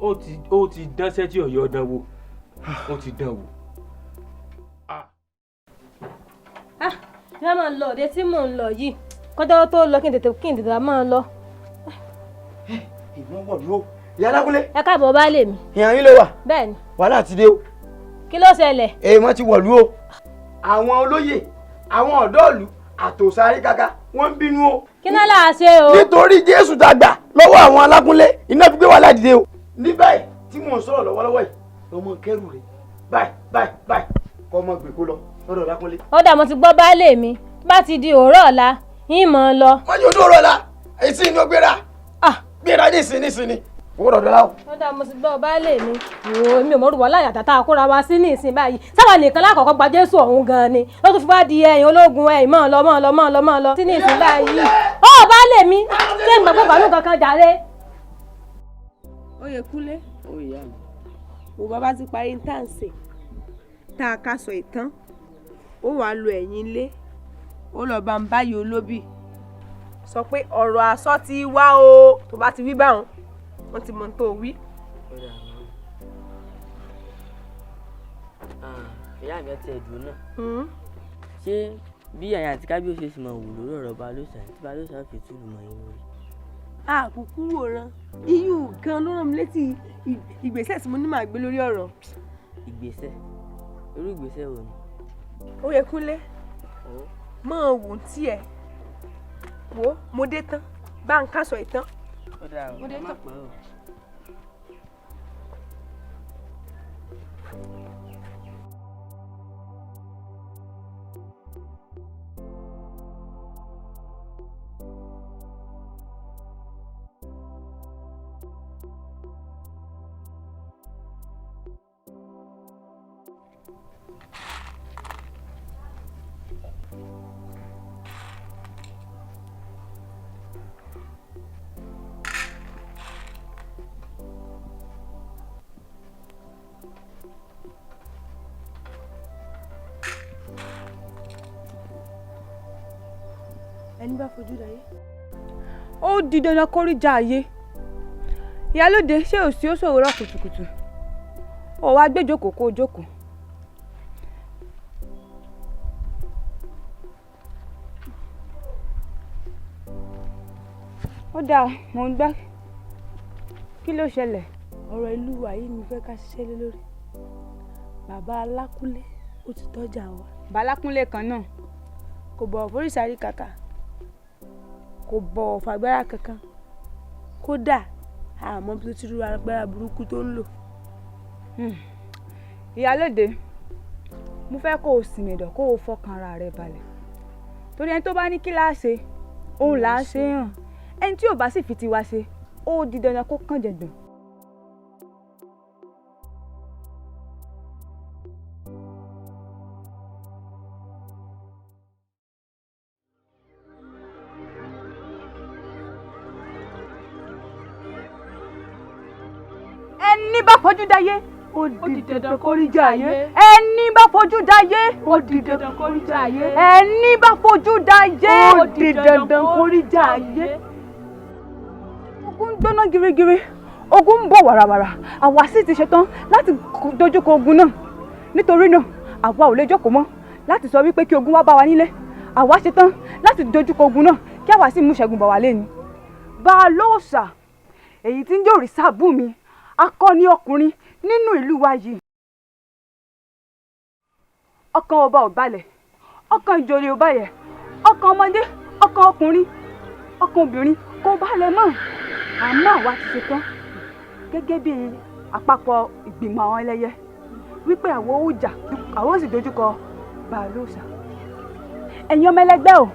o ó ti dánṣẹ́ tí ọ̀yọ́ dán wò ó ti dán wò. ẹ máa lọ òde tí mò ń lọ yìí kọ́jọ́ tó lọ kí n tètè máa lọ. ìwọ́n wọ̀ ló ìyá Adákúnlé. ẹ káàbọ̀ baálé mi. ìyá yín ló wà. bẹ́ẹ̀ ni. wàhálà ti dé o. kí ló ṣẹlẹ̀. èèmọ̀ ti wọ̀lú o. àwọn olóyè àwọn ọ̀dọ́ọ̀lù àtòsáré kaka wọ́n ń bínú o. kí náà là á ṣe o. nítorí Jésù tá a gbà lọ́wọ́ àwọn Alákúnlé iná fi gbé wàhálà dìde o. ní báyìí tí mò ń sọ̀rọ̀ lọ́wọ́lọ́wọ́ yìí ọmọ kẹrù rẹ̀ báyìí kọ́ ọmọ gbèkó lọ lọ́dọ̀ Alákúnlé. ó dà mo ti gbọ́ baálé mi bá ti di òórọ̀ ọ̀la yín mọ̀ ọ́ lọ. wọ́n yóò dúró la èsì ni ó gbéra gbéra nísìnyí. owó dọ̀dọ̀ láwọ̀. wọ́n dá mo sì gbọ́ baálé mi wò èmi ò mọ̀rù wà láyà tàtà àkóra wa sí ní ìsìn báyìí sábà nìkan lákọ̀ọ́kọ́ gba Jésù ọ̀hún gan ni ló tún fi wá di ẹ̀yìn ológun ẹ̀yìn mọ́ lọ sí ní ìsìn báyìí ó baálé mi ṣé ìgbà pé bàánú kankan jàre. Oyèkúnlé wo bàbá ti parí táǹsì tá a kásọ ìtàn ó wàá lo ẹ̀yìn ilé ó lọ bá ń báyìí olóbì sọ pé ọ̀rọ̀ àsọ ti wá o tó bá ti wí báwọn wọ́n ti mọ̀ tó wí. ìyá mi ọtí ẹ̀dùn náà ṣé bí àyà àti kábíyèsí sì máa wò lórí ọ̀rọ̀ Balóòṣà tí Balóòṣà fi túlù mọ́ yín lórí. àkùkù wòran iyú gan ló rán mi létí ìgbésẹ̀ tí mo ní màá gbé lórí ọ̀rọ̀. ìgbésẹ̀ irú ìgbésẹ̀ wo ni. Oyèkúnlé máa wò tí ẹ wò mo dé tán bá ń kásọ ìtàn. ó dáa o má pẹ́ o. ẹni bá fojú dayé. ó di dandan kó rí já ayé ìyálóde ṣé ò sí ó ṣòro rọ kùtùkùtù ó wá gbé jókòó kó jókòó. ó dáa mò ń gbá kí ló ṣẹlẹ̀. ọ̀rọ̀ ìlú wa yìí ni fẹ́ ká ṣiṣẹ́ lé lórí bàbá Alákúnlé ó ti tọ́jà wa. Balákúnlé kan náà kò bọ̀wọ̀ fóríṣàrí kàkà kò bọ̀wọ̀ fàgbára kankan kódà àmọ́ bí tó ti rú agbára burúkú tó ń lò. ìyálóde mo fẹ́ kó o sìn mẹ̀dọ̀ kó o fọkàn ara rẹ balẹ̀ torí ẹni tó bá ní kí láá ṣe òun là á ṣe hàn ẹni tí ò bá sì fi tiwa ṣe ó di dandan kó kàn jẹ̀gbọ̀n. ẹni bá fojú dáyé ó di dandan kó rí jà ayé. ẹni bá fojú dáyé ó di dandan kó rí jà ayé. ẹni bá fojú dáyé ó di dandan kó rí jà ayé. ogun ń gbóná girigiri ogun ń bọ̀ wàràwàrà àwa sì ti ṣetán láti dojúkọ ogun náà nítorí náà àwa ò lè jókòó mọ́ láti sọ wípé kí ogun wá bá wa nílé àwa ṣetán láti dojúkọ ogun náà kí àwa sì mú ṣẹ́gun bá wa lẹ́ni. Balóòṣà èyí tí ń jẹ́ òrìṣà Bùnmi akọni ọkùnrin nínú ìlú wa yìí. ọkàn ọba ò balẹ̀ ọkàn ìjòyè ò balẹ̀ ọkàn ọmọdé ọkàn ọkùnrin ọkàn obìnrin kò balẹ̀ mọ́ àmọ́ àwa ti ṣetán gẹ́gẹ́ bí àpapọ̀ ìgbìmọ̀ àwọn ẹlẹ́yẹ wípé àwọn ò jà àwọn ò sì dojúkọ Balóòṣà. ẹ̀yin ọmọ ẹlẹgbẹ́ o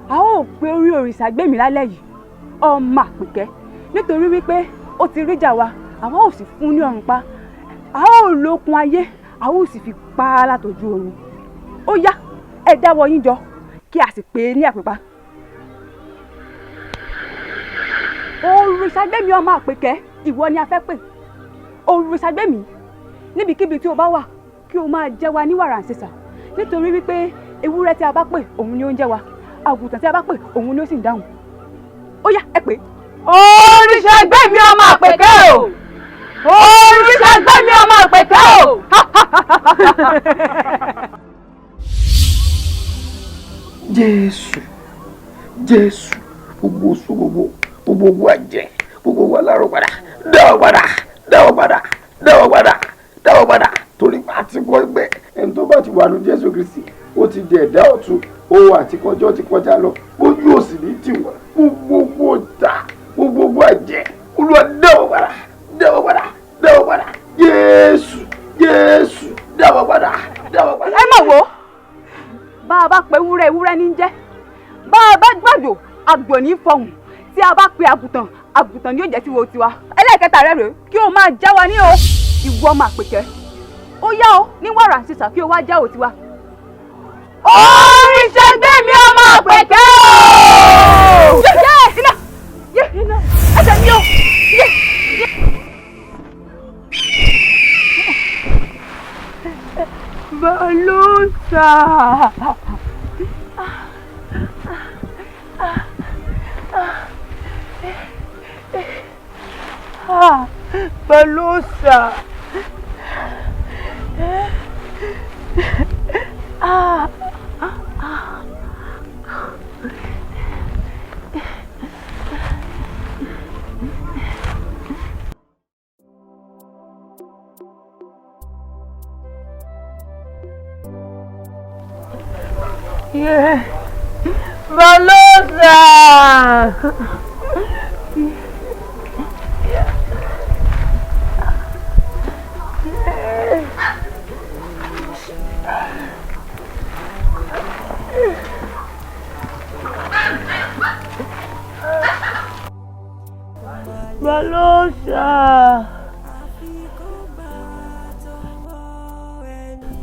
a ó pe orí òrìṣà gbẹ̀mí lálẹ́ yìí ọmọ Àpèkẹ́ nítorí wípé ó ti ríjà wa àwa ò sì fún ní ọrùn pa a ó lókun ayé a ó sì fi pa á látọjú oorun. ó yá ẹ dáwọ́ yín jọ kí a sì pè é ní àpèpá. òrìṣàgbẹ́mi ọmọ Àpèkẹ́ ìwọ ni a fẹ́ pè. òrìṣàgbẹ́mi níbikíbi tí o bá wà kí o máa jẹ wa ní wàrà ṣẹṣà nítorí wípé ewúrẹ́ tí a bá pè òun ni ó ń jẹ wa àgùntàn tí a bá pè òun ni ó sì ń dáhùn. ó yá ẹ pè é. òrìṣàgbẹ́mi ọmọ Àpèkẹ́ o òrìṣàgbẹ́mi ọmọ Àpèkẹ́ o. Jésù Jésù gbogbo oṣù gbogbo àjẹ́ gbogbo alárò padà dáwọ́ padà dáwọ́ padà dáwọ́ padà dáwọ́ padà torí bá ti kọ́ ẹgbẹ́ ẹni tó bá ti wà ní Jésù Kristi ó ti di ẹ̀dá ọ̀tun ohun àtikọ́jọ́ ti kọjá lọ ojú òsì ní tiwọn gbogbo ọ̀tá gbogbo àjẹ́ Olúwa dáwọ́ padà dáwọ́ padà dáwọ́ padà Jésù Jésù dáwọ́ padà dáwọ́ padà. ẹ mọ̀ wo bá a bá pe ewúrẹ́ ní jẹ́ bá a bá gbàjò àgbò ní fọhùn tí a bá pe àgùntàn àgùntàn ni yóò jẹ́ tiwo tiwa. ẹlẹ́ẹ̀kẹta rẹ̀ rèé kí o máa já wa ní o ìwọ ọmọ Àpèkẹ́ ó yá o ní wàrà sísà kí o wá já o tiwa. oríṣẹ́gbẹ́ mi ọmọ Àpèkẹ́ o. iná ẹsẹ̀ mi o. Balóòsà. Balóòsà. Yeah. Balóòsà. Balóòsà.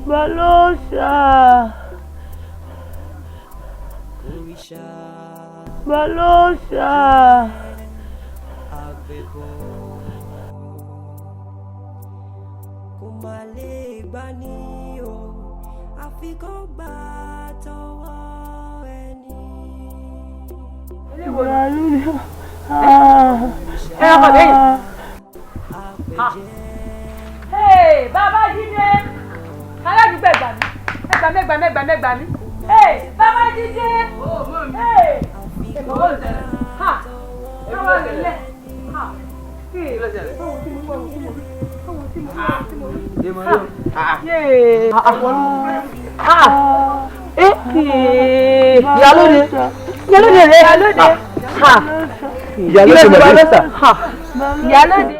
Balóòsà. Balóòsà. Kò má lè gbà ní o, àfi kó gbà tọwọ́ ẹni. Babájídé aládùúgbò ẹgbà mi. Babájídé. Ìyálóde.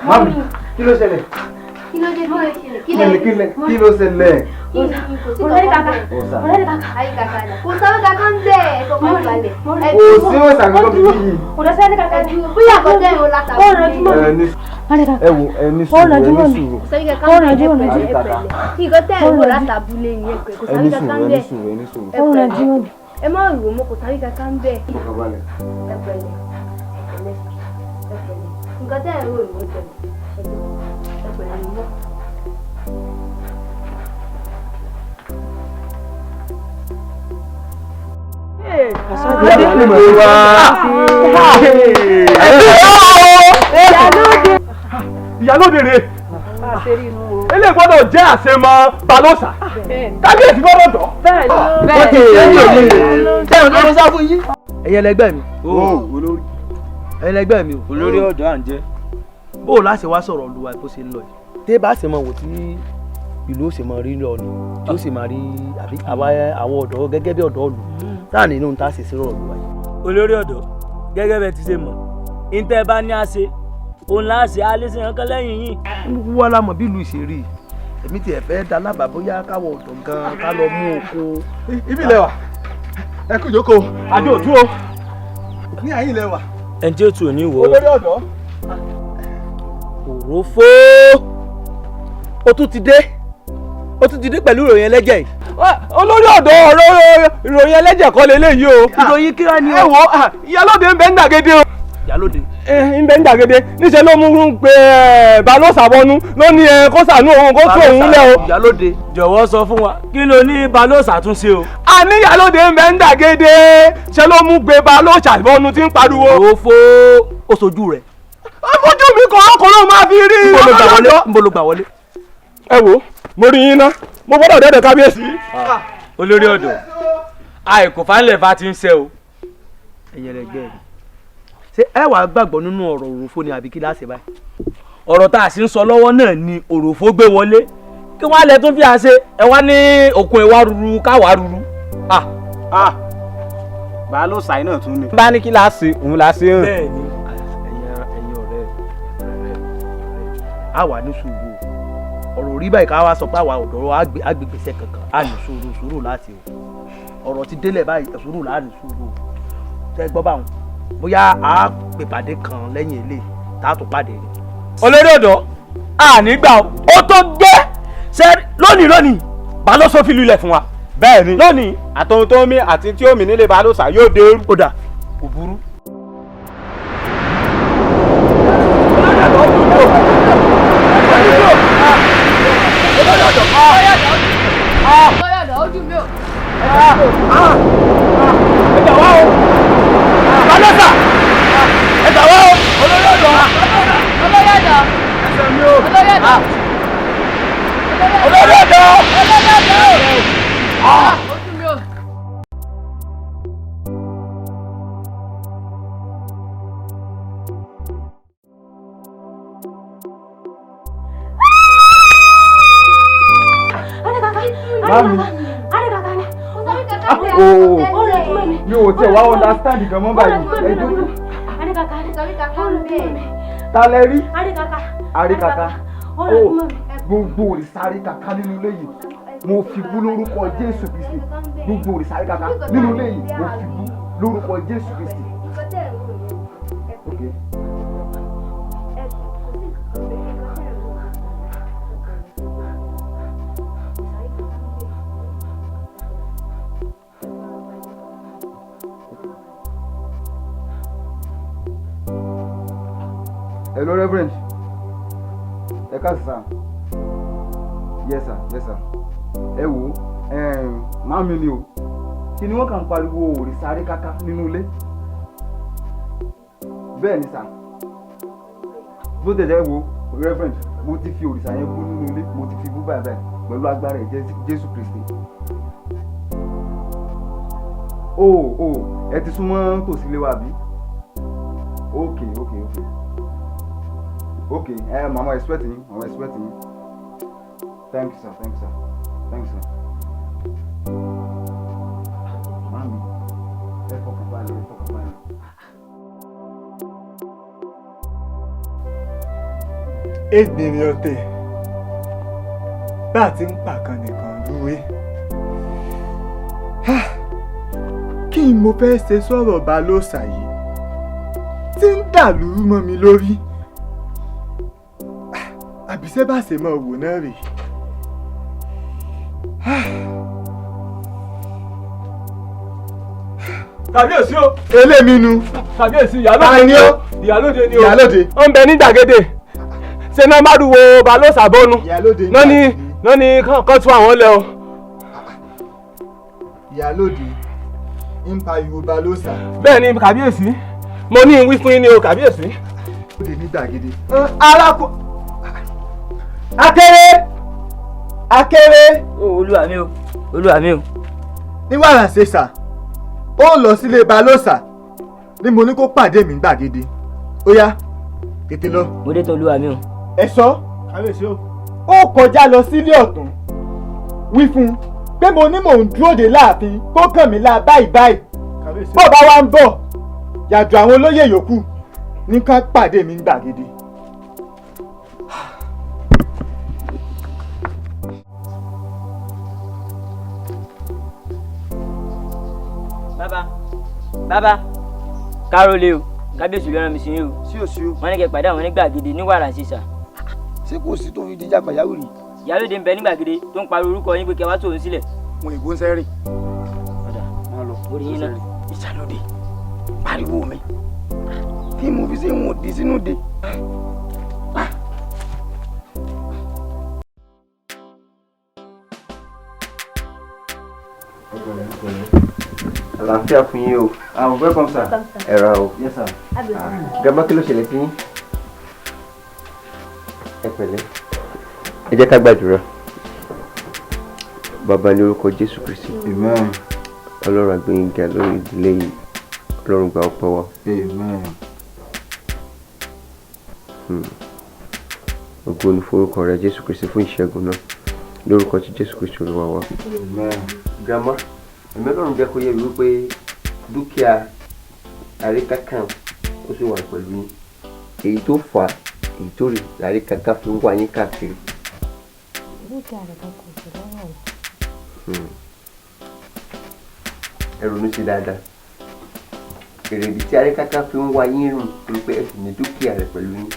Mami, kí ló ṣẹlẹ̀? Kí ló dé bí ó ṣẹlẹ̀? Kí ló ṣẹlẹ̀? Ọ̀rẹ́ kàkà. Ayé kàkà ni. Kò sáré kàkà ń bẹ̀ ẹ̀ tó kọ́ ìbàlẹ̀. Kò sí òòsàn kankan bí yìí. Kò dẹ́ sáré kàkà ni. Bóyá àkọ́tẹ́ ìrò látàbí. Ẹ wo ẹni sùúrù. Sáré kàkà ń bẹ̀ ẹ̀ pẹ̀lẹ́. Ìkọ́tẹ́ ìrò látàbúlé ni ẹ̀ pẹ̀. Kò sáré kàkà ń bẹ̀. Ẹ má rò mọ́ kò sáré kàkà ń bẹ̀. Ẹ pẹ̀lẹ́. Nǹkan tẹ́ ẹ̀ ń rò ní ọjọ́ ẹgbẹ̀rún ni mọ́. Ìyálóde rè ilé gbọ́dọ̀ jẹ́ àṣemọ Balóòsà kábíyèsí gbọ́dọ̀ tọ́. ẹ̀yin ẹlẹgbẹ́ mi ẹ̀yin ẹlẹgbẹ́ mi olórí ọ̀dọ́ à ń jẹ́ bó o láṣẹ wá sọ̀rọ̀ olúwa bó ṣe ń lọ yìí tẹ́ bá ṣe mọ wò tí ìlú ó ṣe mọ rí lọ ni tí ó sì máa rí àbí àwọn ọ̀dọ́ gẹ́gẹ́ bí ọ̀dọ́ ìlú táà nínú tá a ṣe sí ọ̀rọ̀ olúwa yìí. olórí ọ̀dọ́ gẹ́gẹ́ bẹ́ẹ̀ ti ṣe mọ̀ ìtẹ́ bá ní àṣẹ òun láṣẹ alẹ́ sí yankan lẹ́yìn yìí. gbogbo wa la mọ̀ bí ìlú ìṣèrí èmi tiẹ̀ fẹ́ da lábàá bóyá káwọ ọ̀dọ́ gan ká lọ mú oko. ibi ilẹ̀ wa ẹ kú ìjókòó àjọ òtún o ní àyín ilẹ̀ wa. ẹni tí ó tù ní wò ó. olórí ọ̀dọ́. òrófó ó tún ti dé pẹ̀lú ìròyìn ẹlẹ́jẹ̀ yìí. olórí ọ̀dọ́ ọ̀rọ̀ ìròyìn ẹlẹ́jẹ̀ kọ́ lélẹ́yìí o. ìròyìn kí wá ní o. ẹ wo ìyálóde ń bẹ ń gbàgede o. ìyálóde. ń bẹ ń gbàgede níṣẹ́ ló mú pé Balóòsà wọnú ló ní kó ṣàánú òun kó tó òun lẹ́ o. ìyálóde jọ̀wọ́ sọ fún wa kí ló ní Balóòsà tún ṣe o. a ní ìyálóde ń bẹ ń gbàgede ṣe ló mú pé Balóòsà wọnú tí ń pariwo. òfò ó sojú rẹ̀. ojú mi kọ̀ọ̀kọ̀ọ̀ máa fi rí. ń bolo gbà wọlé. ẹ wo mo rí yín ná mo gbọ́dọ̀ dẹ́dẹ̀ kábíyèsí. olórí ọ̀dọ́ àìkò fanilẹ̀ fa ti ń ṣe o. ẹ̀yin ẹlẹgbẹ́ mi ṣé ẹ wàá gbàgbọ́ nínú ọ̀rọ̀ òròfó ni àbí kí láṣẹ báyìí. ọ̀rọ̀ tá a sì ń sọ lọ́wọ́ náà ni òròfó gbé wọlé kí wọ́n á lẹ tún fi àṣẹ ẹ wá ní òkun ìwà ruru káwá ruru. bàálù ṣàì náà tún ni. bá ní kí la ṣe òun la ṣe hàn. bẹ́ẹ̀ni ẹ̀yin ọ̀rẹ́ a wà ní sùúrù ọ̀rọ̀ orí báyìí ká wá sọ pé àwa ọ̀dọ́ agbègbèsẹ̀ kankan a ní sùúrù láti o ọ̀rọ̀ ti délẹ̀ báyìí sùúrù láà ní sùúrù tẹ́ gbọ́ báwọn bóyá a pè pàdé kan lẹ́yìn ilé tá a tún pàdé ni. olórí ọ̀dọ́ ànígbà ó tó gẹ́ ṣe lónìí balóso fi lulẹ̀ fún wa. bẹ́ẹ̀ni lónìí àtọ̀hún tó mí àti tí ó mì nílé balósa yóò dé orú. ó dà kò burú. Lọ́yọ̀dọ̀ ojú mi ò. ẹ̀dá wá o balósa ẹ̀dá wá o olórí ọ̀dọ́. Olóyọ̀dọ̀. ẹsẹ̀ mi o. Olóyọ̀dọ̀. olórí ọ̀dọ́. Ojú mi ò. Mami. Mi ò tẹ̀ wá understand gan mọ́ báyìí. Ta lẹ rí? Àríkàkà. Gbogbo òrìṣà àríkàkà nínú ilé yìí. Mo fi bú lórúkọ Jésù Kristi. Gbogbo òrìṣà àríkàkà nínú ilé yìí. Mo fi bú lórúkọ Jésù Kristi. Okay. Hello, Reverend. Ẹ ká sà. Yes sir. Ẹ wò máa mi ni o. Kí ni wọ́n kàn ń pariwo òrìṣà àríkàkà nínú ilé? Bẹ́ẹ̀ ni sà. Bó tẹ̀lé wo Reverend, mo ti fi òrìṣà yẹn bú nínú ilé, mo ti fi bú báyìí pẹ̀lú agbára ẹ̀jẹ̀ Jésù Kristi. Ẹ ti súnmọ́ tòsí ilé wa bí? Okay, I'm expecting you. Thank you, sir. Mami, ẹ fọkàn balẹ̀. Ègbìnrin ọ̀tẹ̀ bá a ti ń pàkan nìkan lúwé. Kí ni mo fẹ́ ṣe sọ̀rọ̀ balóòsà yìí tí ń dàlúrú mọ́ mi lórí? Àbíṣẹ́ bá ṣe máa wò náà rèé. Kàbíyèsí o. Elémi nu. Kàbíyèsí ìyálóde ni o. Ìyálóde. Ó ń bẹ ní gbàgede. Ṣé náà má dùn wo balóòsà bọ́nu? Náà ní kán tún àwọn lẹ o. Ìyálóde ń pariwo balóòsà. Bẹ́ẹ̀ ni kàbíyèsí. Mo ní wí fún yín ni o kàbíyèsí. Ó dé ní gbàgede. Akéré. Olúwa mi o. Ní wàrà ṣe sà, ó lọ sílé balóòsà ni mo ní kó pàdé mi gbàgede. Ó yá tètè lọ. Mo dé tó olúwa mi o. Ẹ sọ kábíyèsí o. Ó kọjá lọ sílé ọ̀tún wí fún un pé mo ní mò ń dúró dè láàfin tó kàn mí lá báyìí. Bó bá wá ń bọ̀ yàtọ̀ àwọn olóyè yòókù ní ká pàdé mi gbàgede. Bàbá kárólé o kábíyèsí ló rán mi sí yín o. Sí o. Wọ́n ní kẹ́ pàdé àwọn ní gbàgede ní wàrà ṣíṣà. Ṣé kò sí tó fi di jágbà yàwó rí? Ìyálóde ń bẹ ní gbàgede tó ń pariwo orúkọ yín pé kẹ́ wá tòun sílẹ̀. Wọn ìbò ń sẹ́rìn. Ọ̀dà orí yín náà. Ìyálóde pariwo mi kí mo fi ṣe wọn di sínú de. Àlàáfíà fún yín o. Welcome sir. Ẹ ra o. Yes sir. Grandma kí ló ṣẹlẹ̀ sí yín? Ẹ pẹ̀lẹ́. Ẹ jẹ́ ká gbàdúrà. Bàbá ní orúkọ Jésù Kristi. Amen. Ọlọ́run àgbẹ̀yìngà lórí ìdílé yìí. Ọlọ́run gba ọpẹ́ wa. Amen. Ògo ni fún orúkọ rẹ Jésù Kristi fún ìṣẹ́gun náà. Lórúkọ ti Jésù Kristi Olúwa wa. Amen. Grandma, ẹ̀mí Ọlọ́run jẹ́ kó yé mi wípé dúkìá àríkàkàn ó sì wà pẹ̀lú yín èyí tó fà á èyí tó rí àríkàkàn fi ń wá yín káàkiri. dúkìá rẹ̀ kan kò sí lọ́wọ́ ẹ ronú sí dáadáa èrèdí tí àríkàkàn fi ń wá yín rùn torí pé ẹ sì ní dúkìá rẹ̀ pẹ̀lú yín.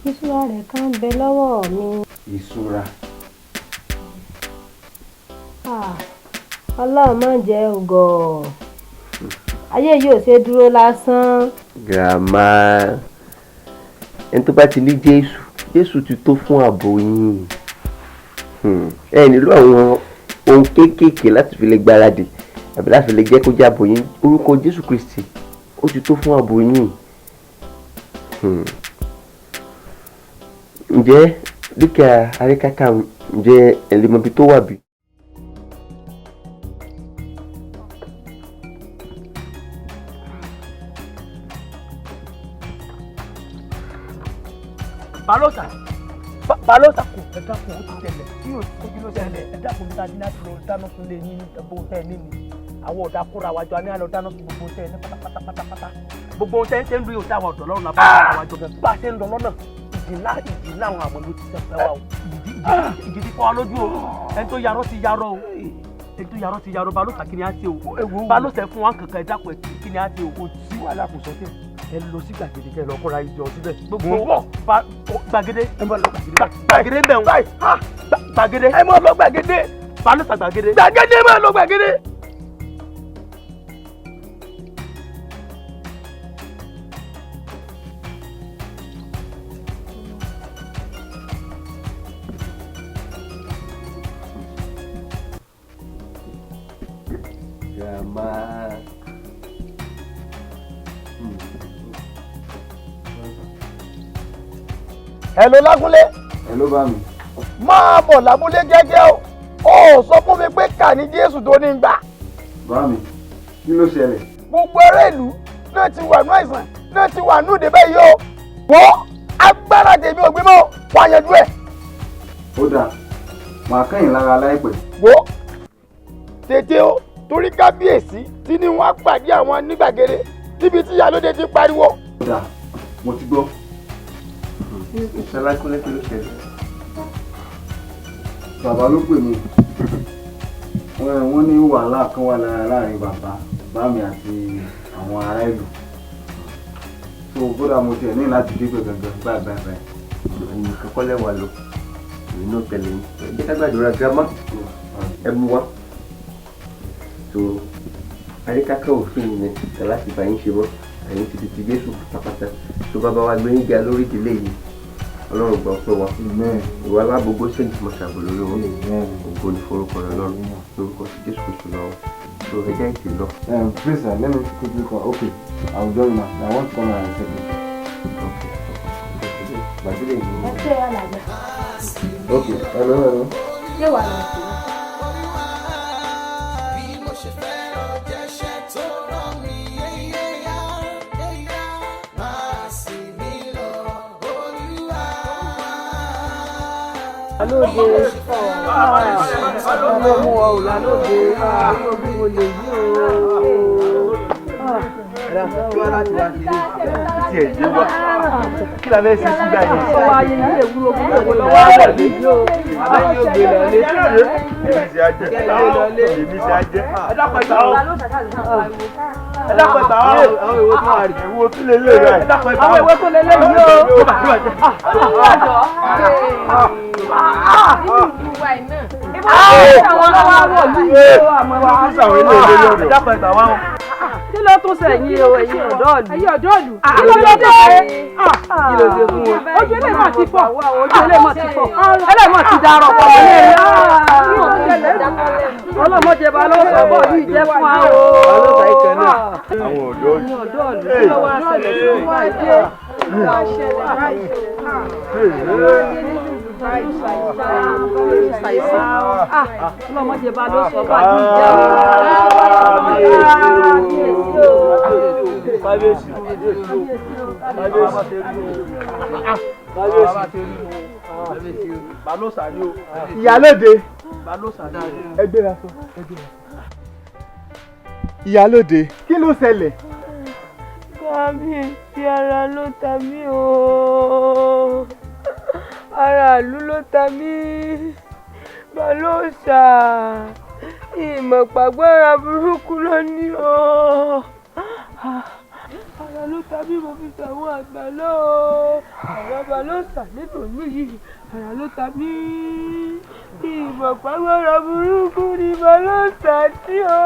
ìṣúra rẹ̀ kan ń bẹ lọ́wọ́ mi. ìṣúra. ọlọ́run má jẹ́ ògọ̀ ayé yóò ṣe dúró lásán. Grandma ẹni tó bá ti ní Jésù ti tó fún ààbò yín ẹ nílò àwọn ohun kéékèèké láti fi lè gbáradì àbí láti fi lè jẹ́ kó jẹ́ ààbò yín orúkọ Jésù Kristi ó ti tó fún ààbò yín. ǹjẹ́ dúkìá àríkàkàn ǹjẹ́ ẹ lè mọ ibi tó wà bí? Balosa Balosa kò ẹ dákun ó ti tẹ̀lẹ̀ tí yóò kójú ló ṣẹlẹ̀ ẹ dákun bí tájí láti lọ dáná fún lé ní gbogbo tẹ́ ẹ ní ni àwọn ọ̀dà kóra wájú àní àlọ́ dáná fún gbogbo tẹ́ ẹ ní pátápátá gbogbo tẹ́ ẹ ń lu yóò tí àwọn ọ̀dọ́ lọ́rùn náà bá wà wájú bẹ́ẹ̀ bá a ṣe ń lọ lọ́nà ìdí àwọn àmọ́ ló ti sẹ́fẹ́ wa o ìdí ti fọ́ wa lójú o ẹni tó yarọ́ ti yarọ́ o ẹni tó yarọ́ ti yarọ́ Balosa kí ni á ṣe o Balosa fún wa kankan ẹ dákun ẹ kí ni á ṣe o kò sí wàhálà kò sọ tẹ́ ẹ lọ sí gbàgede kẹ lọ kóra ìjọ síbẹ̀ gbogbo gbàgede ẹ mọ lọ gbàgede ń bẹ̀ wọ́n gbàgede ẹ mọ lọ gbàgede Balosa gbàgede gbàgede mọ lọ gbàgede. Grandma. Hello Lágúnlé. Hello bá mi. Máa bọ̀ lábúlé gẹ́gẹ́ o. Ó sọ fún mi pé kà ní Jésù tó ní gbà. Bá mi, kí ló ṣẹlẹ̀? Gbogbo ará ìlú náà ti wà ní àìsàn náà ti wà ní òde báyìí o. Wọ́n agbára tèmi ò gbé mọ́ wá yanjú ẹ̀. Ó dáa, màá kẹ́yìn lára láìpẹ́. Wo tètè o torí kábíyèsí tí ní wọ́n pàdé àwọn nígbàgede níbi tí ìyálóde ti pariwo. Ó dáa, mo ti gbọ́. Ìṣẹ́lá kúlẹ̀ kí ló ṣẹlẹ̀? Bàbá ló pè mí. Wọ́n ní wàhálà kan wà láàrin bàbá mi àti àwọn ará ìlú. So bódà mo tiẹ̀ ní láti débẹ̀ gangan báyìí. Ẹ̀yin kankan lẹ́wà lọ. Èmi náà tẹ̀lé yín. Ẹ jẹ́ ká gbàdúrà girama. Ẹ mú wá. So àríkàkàn òfin yẹn kà láti bá yín ṣe mọ́. Ẹ̀yin ti di Jésù pátápátá. So bàbá wa gbé yín ga lórí ìdílé yìí. Ọlọ́run gbọ́ pé wa ìwà alábòógbó sẹ́yìn tí mo ṣàbò lórí wọn ògo ní forúkọ rẹ lọ́rùn lórúkọ sí Jésù Kristu lọ́wọ́ so ẹ jẹ́ ìtì lọ. Please let me quickly call. Okay, I will join now. I want to come and take it. Gbàdúrà yìí. ẹ ṣe àlàyé. Okay, hello. ṣé wà lọ sí i. lóde ọmọ mu ọ̀la lóde bí mo lè yí kí la fẹ́ ṣe sígbà yẹn. ọwọ́ ayé ní ilé wúlò fún òwe lọ́wọ́ rẹ̀ níbi ó ayé yóò gbé lọ létí rẹ̀. èmi ṣe ajẹ́ èmi ṣe ajẹ́. ẹ dákọ̀ ìgbà ó àwọn ìwé tó wà rí. ìwé tó lè lé rẹ̀. àwọn ìwé tó lè lé yìí ó. Kí ló tún sẹ́yìn o ẹ̀yin ọ̀dọ́ ìlú? Ẹ̀yin ọ̀dọ́ ìlú? Kí ló dé? Kí ló dé fún wọn? Ojú ilé mọ̀ ti fọ̀. Ojú ilé mọ̀ ti fọ̀. Ẹlẹ́mọ̀ ti darọ̀ pọ̀ lé e. Ọlọ́mọdé bá ló sọ bọ́ yìí jẹ́ fún wa o. Àwọn ọ̀dọ́ ìlú. Kí ló wá ṣẹlẹ̀ sí wa ìdí? Ọlọ́mọdé bá ló sọ bá yìí jẹ́ Ìyálóde balóòsà dáadáa. ẹ gbéra sọ ẹ gbéra. ìyálóde kí ló ṣẹlẹ̀. kábíyèsí ara ló ta mí o ara ìlú ló ta mí balóòsà ìmọ̀ pàgbára burúkú ló ní o ara ló ta mí mo fi sàwọn àgbà lọ ọ̀rọ̀ balóòsà nítorí yìí ara ló ta mí ìmọ̀ pàgbára burúkú ní balóòsà tí o.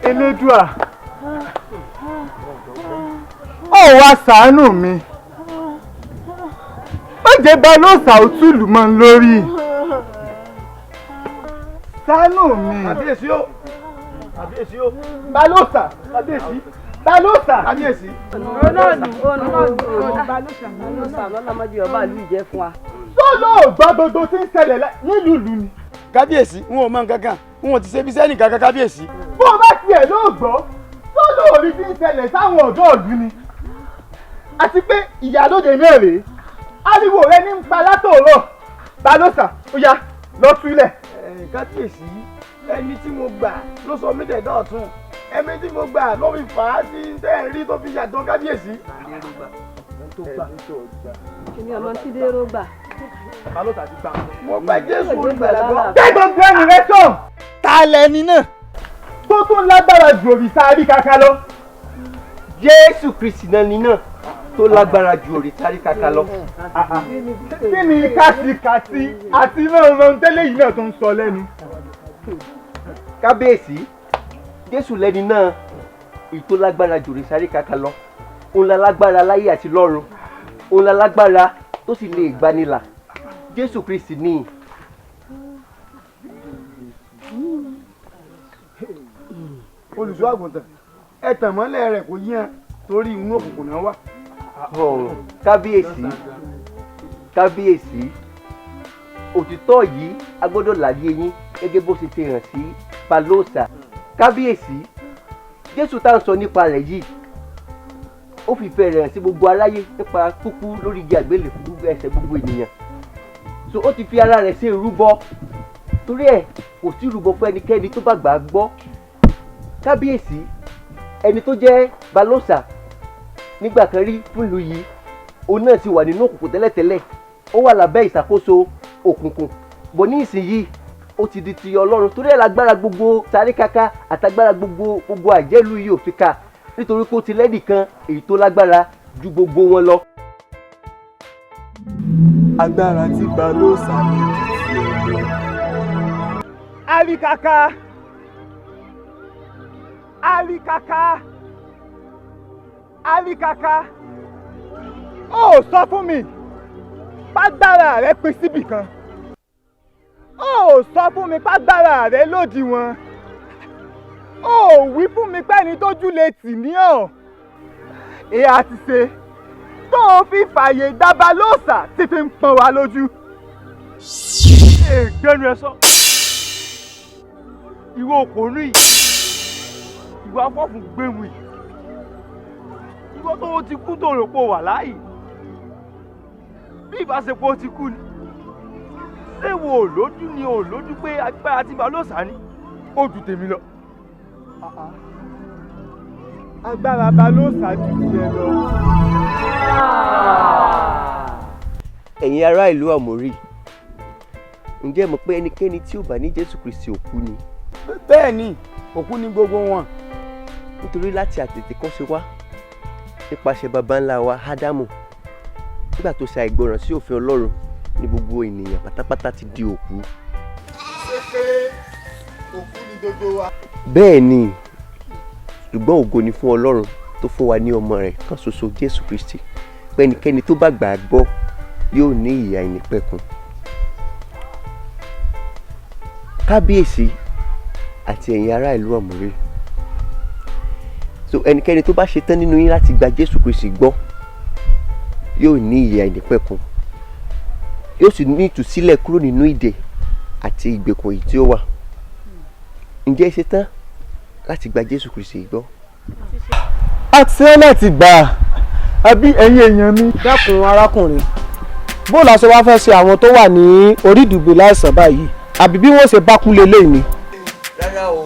Elédùà ó wá ṣàánú mi má jẹ́ balóòsà òtúlù mọ́ ń lórí ṣàánú mi. Kábíyèsí o kábíyèsí o balóòsà kábíyèsí balóòsà kábíyèsí. balóòsà lọ́lọ́mọdé ọba ìlú ìjẹ́ fún wa. sọ́lọ́ ògbà gbogbo tí ń ṣẹlẹ̀ nílùú ìlú ni. kábíyèsí n ò mọ nǹkan kan n ò ti ṣe bí sẹ́ni kankan kábíyèsí. bó o bá tiẹ̀ ló gbọ́ sọ́lọ́ orí tí ń ṣẹlẹ̀ sáwọn ọ̀dọ́ ìlú ni. àti pé ìyálóde náà rèé ariwo rẹ ní ń pa látòrọ̀ balóòsà ó yá lọ túlẹ̀. kábíyèsí ẹni tí mo gbà ló sọ mí dẹ̀dọ̀ ọ̀tún ẹni tí mo gbà ló fi fà á sí tẹ́ ẹ̀ rí tó fi yàtọ̀ kábíyèsí. èmi ọmọ tí dérò gbà. balóòsà ti gbà. mo gba jésù olùgbàlagbọ́. gbẹ́gbọ́n bẹ́ẹ̀ni rẹ sọ ta lẹni náà tó tún lágbára ju òrìṣà àríkàkà lọ. Jésù Kristi náà ni náà tó lágbára ju òrìṣà àríkàkà lọ. kí ni kàtìkàtì àti mọ̀ọ́mọ́ tẹ́lẹ̀ yìí náà tó ń sọ lẹ́nu. kábíyèsí Jésù lẹni náà èyí tó lágbára ju òrìṣà àríkàkà lọ. òun la lágbára láyé àti lọ́run òun la lágbára tó sì lè gbanilà Jésù Kristi ni. olùṣọ́ àgùntàn ẹ tàn mọ́lẹ̀ rẹ̀ kò yíyan torí inú òkùnkùn náà wà. kábíyèsí kábíyèsí òtítọ́ yìí a gbọ́dọ̀ láyé yín gẹ́gẹ́ bó ṣe ti hàn sí balóòsà. kábíyèsí Jésù tá à ń sọ nípa rẹ̀ yìí ó fi ìfẹ́ rẹ̀ hàn sí gbogbo aráyé nípa kúkú lórí igi àgbélébùú ẹ̀ṣẹ̀ gbogbo ènìyàn. so ó ti fi ara rẹ̀ ṣe ìrúbọ torí ẹ̀ kò sí ìrúbọ fún ẹnikẹ́ni tó bá gbà á gbọ́. kábíyèsí ẹni tó jẹ́ balóòsà nígbà kan rí fún ìlú yìí òun náà ti wà nínú òkùnkùn tẹ́lẹ̀tẹ́lẹ̀ ó wà lábẹ́ ìṣàkóso òkùnkùn bọ̀ ní ìsinyìí ó ti di ti Ọlọ́run torí ẹ̀ lágbára gbogbo Sáríkáká àtagbára gbogbo àjẹ́lú yìí ò fi ká nítorí pé ó ti lẹ́nìkan èyí tó lágbára ju gbogbo wọn lọ. agbára tí balóòsà ní ti ti Àríkàkà Àríkàkà Àríkàkà ó sọ fún mi pàgbára rẹ pín síbì kan ó sọ fún mi pàgbára rẹ lòdìwọ̀n ó wí fún mi pẹ́ni tójú lè tì ní ọ̀ èyí àti ṣe tó o fi fààyè gba balóòsà tí fi ń pọ́n wa lójú. gbẹ́nu ẹ sọ ìwọ òkòrò yìí ìwọ afọ́fún gbẹ̀mù yìí ìwọ tó o ti kú tó rò pé o wà láàyè bí ìbáṣepọ̀ ti kú ni ṣé wo ò lójú ni ò lójú pé agbára tí balóòsà ní ó ju tèmi lọ. agbára balóòsà ju tiẹ̀ lọ. ẹ̀yin ará ìlú Àmórì ǹjẹ́ mọ̀ pé ẹnikẹ́ni tí ò bá ní Jésù Kristi òkú ni. bẹ́ẹ̀ ni òkú ni gbogbo wọn. nítorí láti àtètèkọ́ṣe wá nípasẹ̀ baba ńlá wa Ádámù nígbà tó ṣe àìgbọràn sí òfin Ọlọ́run ní gbogbo ènìyàn pátápátá ti di òkú. ṣé pé òkú ni gbogbo wa. bẹ́ẹ̀ ni ṣùgbọ́n ògo ni fún Ọlọ́run tó fún wa ní ọmọ rẹ̀ kan ṣoṣo Jésù Kristi pé ẹnikẹ́ni tó bá gbà á gbọ́ yóò ní ìyè àìnípẹ̀kun. kábíyèsí àti ẹ̀yin ará ìlú Àmórì so ẹnikẹ́ni tó bá ṣe tán nínú yín láti gba Jésù Kristi gbọ́ yóò ní ìyè àìnípẹ̀kun yóò sì ní ìtúsílẹ̀ kúrò nínú ìdè àti ìgbèkùn èyí tí ó wà. ǹjẹ́ ẹ ṣe tán láti gba Jésù Kristi gbọ́? àti láti gbà àbí ẹ̀yin èèyàn mi. dákun arákùnrin bó la ṣe wá fẹ́ ṣe àwọn tó wà ní orí ìdùbò láìsàn báyìí àbí bí wọ́n ṣe bá kú lélẹ́yìn ni. rárá o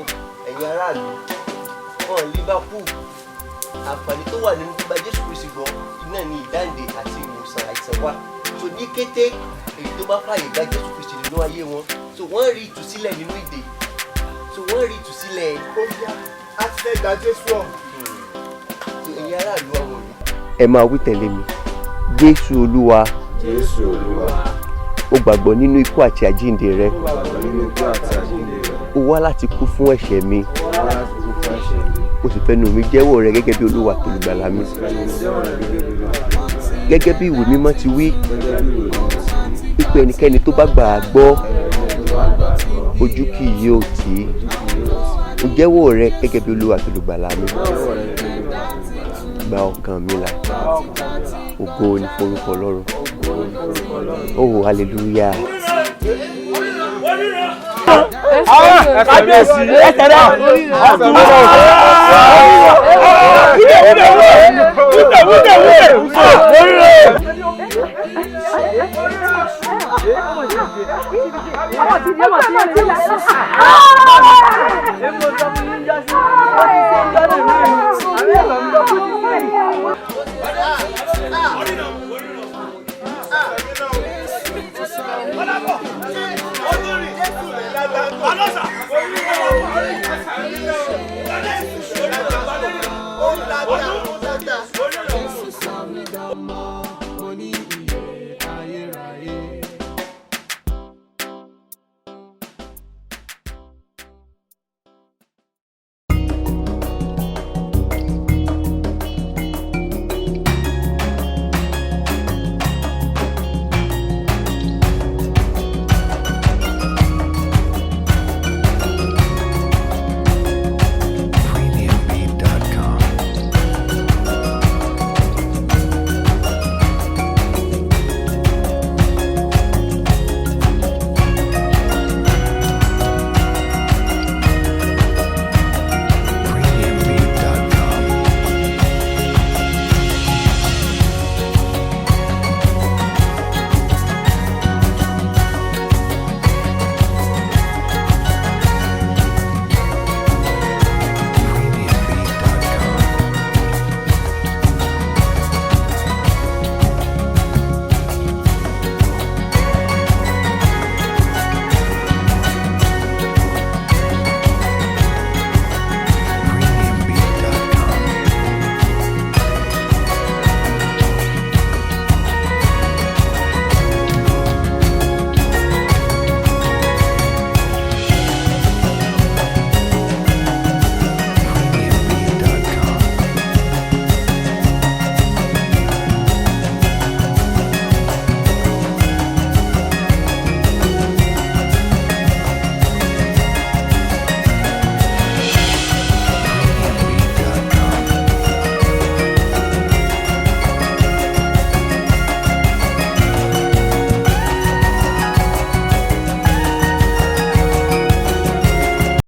ẹ̀yin aráàlú wọn liverpool àǹfààní tó wà nínú gbígba jésù kristi gbọ́ iná ní ìdáǹdè àti ìwòsàn àìsàn wa so ní kété èyí tó bá fààyè gba jésù kristi nínú ayé wọn so wọ́n rí ìtúsílẹ̀ nínú ìdè so wọ́n rí ìtúsílẹ̀. ó yá á ti fẹ́ gba jésù ọ̀. so ẹ̀yin aráàlú àwọn òní. ẹ máa wí tẹ̀lé mi jésù olúwa. jésù olúwa. ó gbàgbọ́ nínú ikú àti àjíǹde rẹ. ó gbàgbọ́ nínú ikú àti àjíǹde rẹ. ó wá láti kú fún ẹ̀ṣẹ̀ mi. ó sì fẹ́nu mi jẹ́wọ́ rẹ gẹ́gẹ́ bí olúwa tó lùgbàlà mi. gẹ́gẹ́ bí ìwé mímọ́ ti wí pípé ẹnikẹ́ni tó bá gbà á gbọ́ ojú kì yóò tì í. ó jẹ́wọ́ rẹ gẹ́gẹ́ bí olúwa tó lùgbàlà mi. gba ọkàn mi là. ògo ni forúkọ ọlọ́run. oh hallelujah. kábíyèsí ẹsẹ̀ rẹ̀ Alọ́sà!